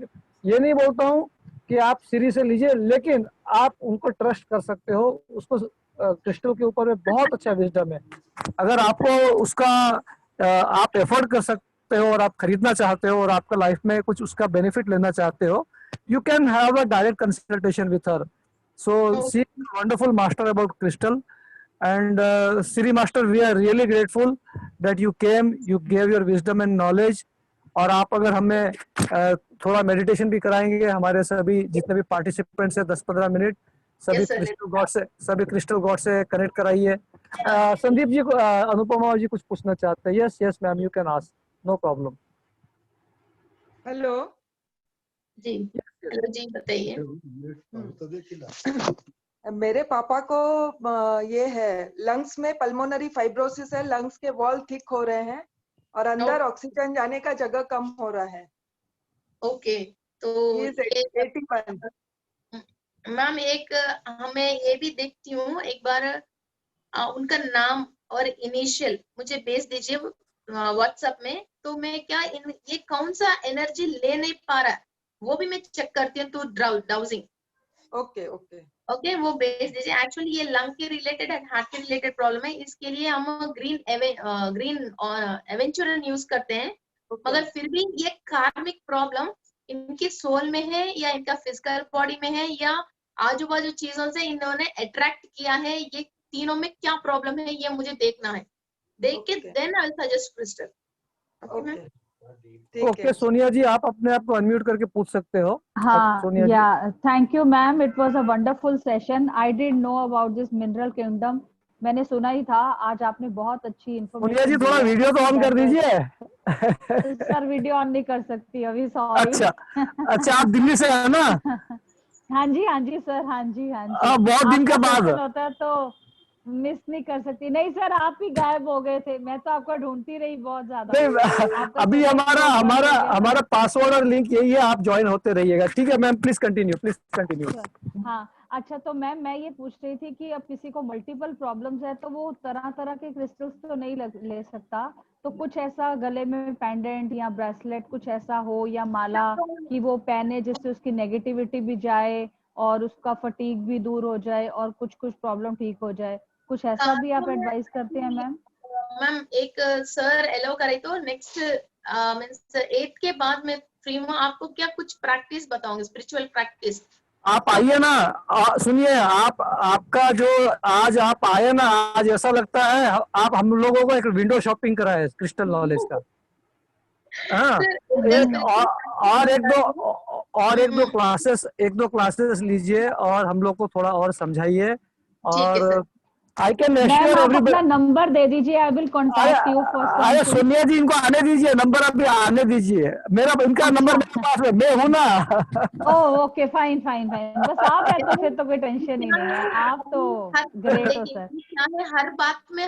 ये नहीं बोलता हूँ कि आप सीरी से लीजिए, लेकिन आप उनको ट्रस्ट कर सकते हो। उसको क्रिस्टल के ऊपर में बहुत अच्छा विजडम है। अगर आपको उसका आप एफर्ट कर सकते हो और आप खरीदना चाहते हो और आपका लाइफ में कुछ उसका बेनिफिट लेना चाहते हो, you can have a direct consultation with her. So she is a wonderful master about crystal, And Siri Master, we are really grateful that you came, you gave your wisdom and knowledge. और आप अगर हमें थोड़ा मेडिटेशन भी कराएंगे, हमारे सभी जितने भी पार्टिसिपेंट्स हैं 10-15 मिनट, सभी Yes, sir. क्रिस्टल गॉड से कनेक्ट कराइए। संदीप जी को, अनुपमा जी कुछ पूछना चाहते हैं? Yes yes ma'am, you can ask, no problem. Hello ji, hello ji, बताइए। मेरे पापा को ये है, लंग्स में पल्मोनरी फाइब्रोसिस है, लंग्स के वॉल थिक हो रहे हैं और अंदर ऑक्सीजन जाने का जगह कम हो रहा है। ओके, तो He is 81। मैम एक हमें ये भी देखती हूँ, एक बार उनका नाम और इनिशियल मुझे भेज दीजिए व्हाट्सएप में, तो मैं क्या ये कौन सा एनर्जी ले नहीं पा रहा है वो भी मैं चेक करती हूँ, तो डाउजिंग। ओके ओके ओके, वो भेज दीजिए। एक्चुअली ये लंग के रिलेटेड है, हार्ट के रिलेटेड प्रॉब्लम है, इसके लिए हम ग्रीन एवेंचुरल यूज करते हैं, मगर फिर भी ये कार्मिक प्रॉब्लम इनकी सोल में है या इनका फिजिकल बॉडी में है या आजू बाजू चीजों से इन्होंने अट्रैक्ट किया है, ये तीनों में क्या प्रॉब्लम है ये मुझे देखना है। देख के then I suggest crystal. Okay Sonia ji, आप अपने आप को अनम्यूट करके पूछ सकते हो। हाँ, सोनिया जी। yeah, thank you ma'am, it was a wonderful session. I didn't know about this mineral kingdom. मैंने सुना ही था, आज आपने बहुत अच्छी सोनिया इन्फॉर्मेशन जी थोड़ा वीडियो तो ऑन कर दीजिए। सर वीडियो ऑन नहीं कर सकती अभी, सॉरी। अच्छा अच्छा, आप दिल्ली से है ना? हाँ जी सर, हाँ जी। बहुत दिन के बाद होता है तो मिस नहीं कर सकती। नहीं सर, आप ही गायब हो गए थे, मैं तो आपको ढूंढती रही बहुत ज्यादा। अभी हमारा पासवर्ड और लिंक यही है, आप ज्वाइन होते रहिएगा। ठीक है मैम, प्लीज कंटिन्यू। हाँ अच्छा, तो मैम मैं ये पूछ रही थी कि अब किसी को मल्टीपल प्रॉब्लम्स है तो वो तरह तरह के क्रिस्टल्स तो नहीं ले सकता, तो कुछ ऐसा गले में पेंडेंट या ब्रेसलेट कुछ ऐसा हो या माला कि वो पहने जिससे उसकी नेगेटिविटी भी जाए और उसका फटीग भी दूर हो जाए और कुछ प्रॉब्लम ठीक हो जाए, कुछ ऐसा भी आप एडवाइस करते हैं मैम? मैम एक सर एलो करे तो नेक्स्ट मींस 8 के बाद मैं फ्री हूँ, आपको क्या कुछ प्रैक्टिस बताऊंगी, स्पिरिचुअल प्रैक्टिस। आप आइए ना, सुनिए, आपका जो आज आप आए ना, आज ऐसा लगता है आप हम लोगों को एक विंडो शॉपिंग करा है क्रिस्टल नॉलेज का। हाँ, और एक दो क्लासेस लीजिए और हम लोग को थोड़ा और समझाइए। और आई कैन एश्योर एवरीबॉडी, अपना नंबर दे दीजिए, I will contact you for something. अरे सोनिया जी, इनको आने दीजिए, नंबर अभी आने दीजिए, इनका नंबर मेरे पास है, मैं हूं ना। ओह ओके, फाइन, बस आप है तो फिर तो कोई टेंशन ही नहीं है, आप तो ग्रेट हो सर। हर बात में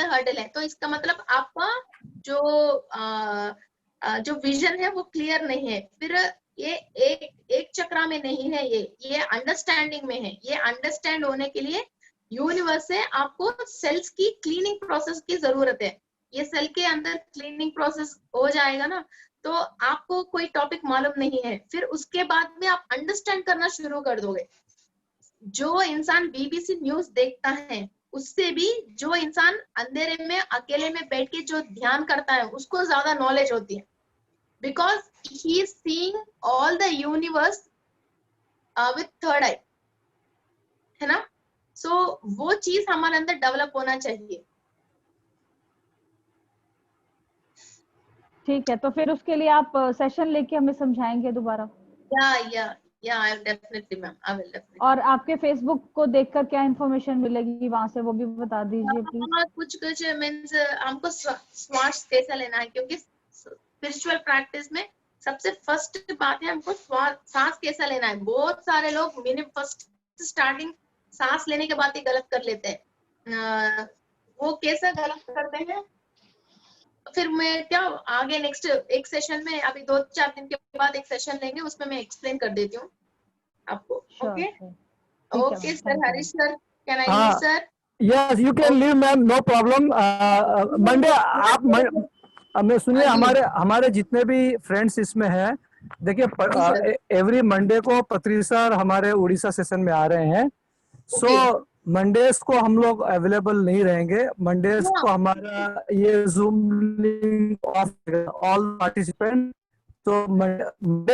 हर्डल है, तो इसका मतलब आपका जो विजन है वो क्लियर नहीं है, फिर ये एक चक्रा में नहीं है, ये अंडरस्टैंडिंग में है। ये अंडरस्टैंड होने के लिए यूनिवर्स से आपको सेल्स की क्लीनिंग प्रोसेस की जरूरत है। ये सेल के अंदर क्लीनिंग प्रोसेस हो जाएगा ना, तो आपको कोई टॉपिक मालूम नहीं है, फिर उसके बाद में आप अंडरस्टैंड करना शुरू कर दोगे। जो इंसान बीबीसी न्यूज देखता है उससे भी जो इंसान अंधेरे में अकेले में बैठ के जो ध्यान करता है उसको ज्यादा नॉलेज होती है, because he is seeing all the universe with third eye, है ना। सो वो चीज हमारे अंदर डेवलप होना चाहिए। ठीक है, तो फिर उसके लिए आप सेशन लेके हमें समझाएंगे दोबारा? या definitely ma'am, I will definitely. और आपके फेसबुक को देखकर क्या इन्फॉर्मेशन मिलेगी वहां से, वो भी बता दीजिए प्लीज। कुछ मीन्स हमको श्वास कैसा लेना है, क्योंकि स्पिरिचुअल प्रैक्टिस में सबसे फर्स्ट बात है हमको सांस कैसा लेना है। बहुत सारे लोग मिनिमम फर्स्ट स्टार्टिंग सांस लेने के बाद ही गलत कर लेते हैं। वो कैसा गलत करते हैं, फिर मैं क्या आगे नेक्स्ट एक सेशन में, अभी 2-4 दिन के बाद एक सेशन लेंगे, उसमें मैं एक्सप्लेन कर देती हूँ आपको। Okay sir, Harish sir, can I leave sir? Yes you can leave ma'am, no problem. Monday आप मैं सुनिए, हमारे जितने भी फ्रेंड्स इसमें हैं, देखिए एवरी मंडे को पत्री सर हमारे उड़ीसा सेशन में आ रहे हैं। सो मंडेज को हम लोग अवेलेबल नहीं रहेंगे। मंडेज को हमारा ये zoom link of all participant, तो मंडे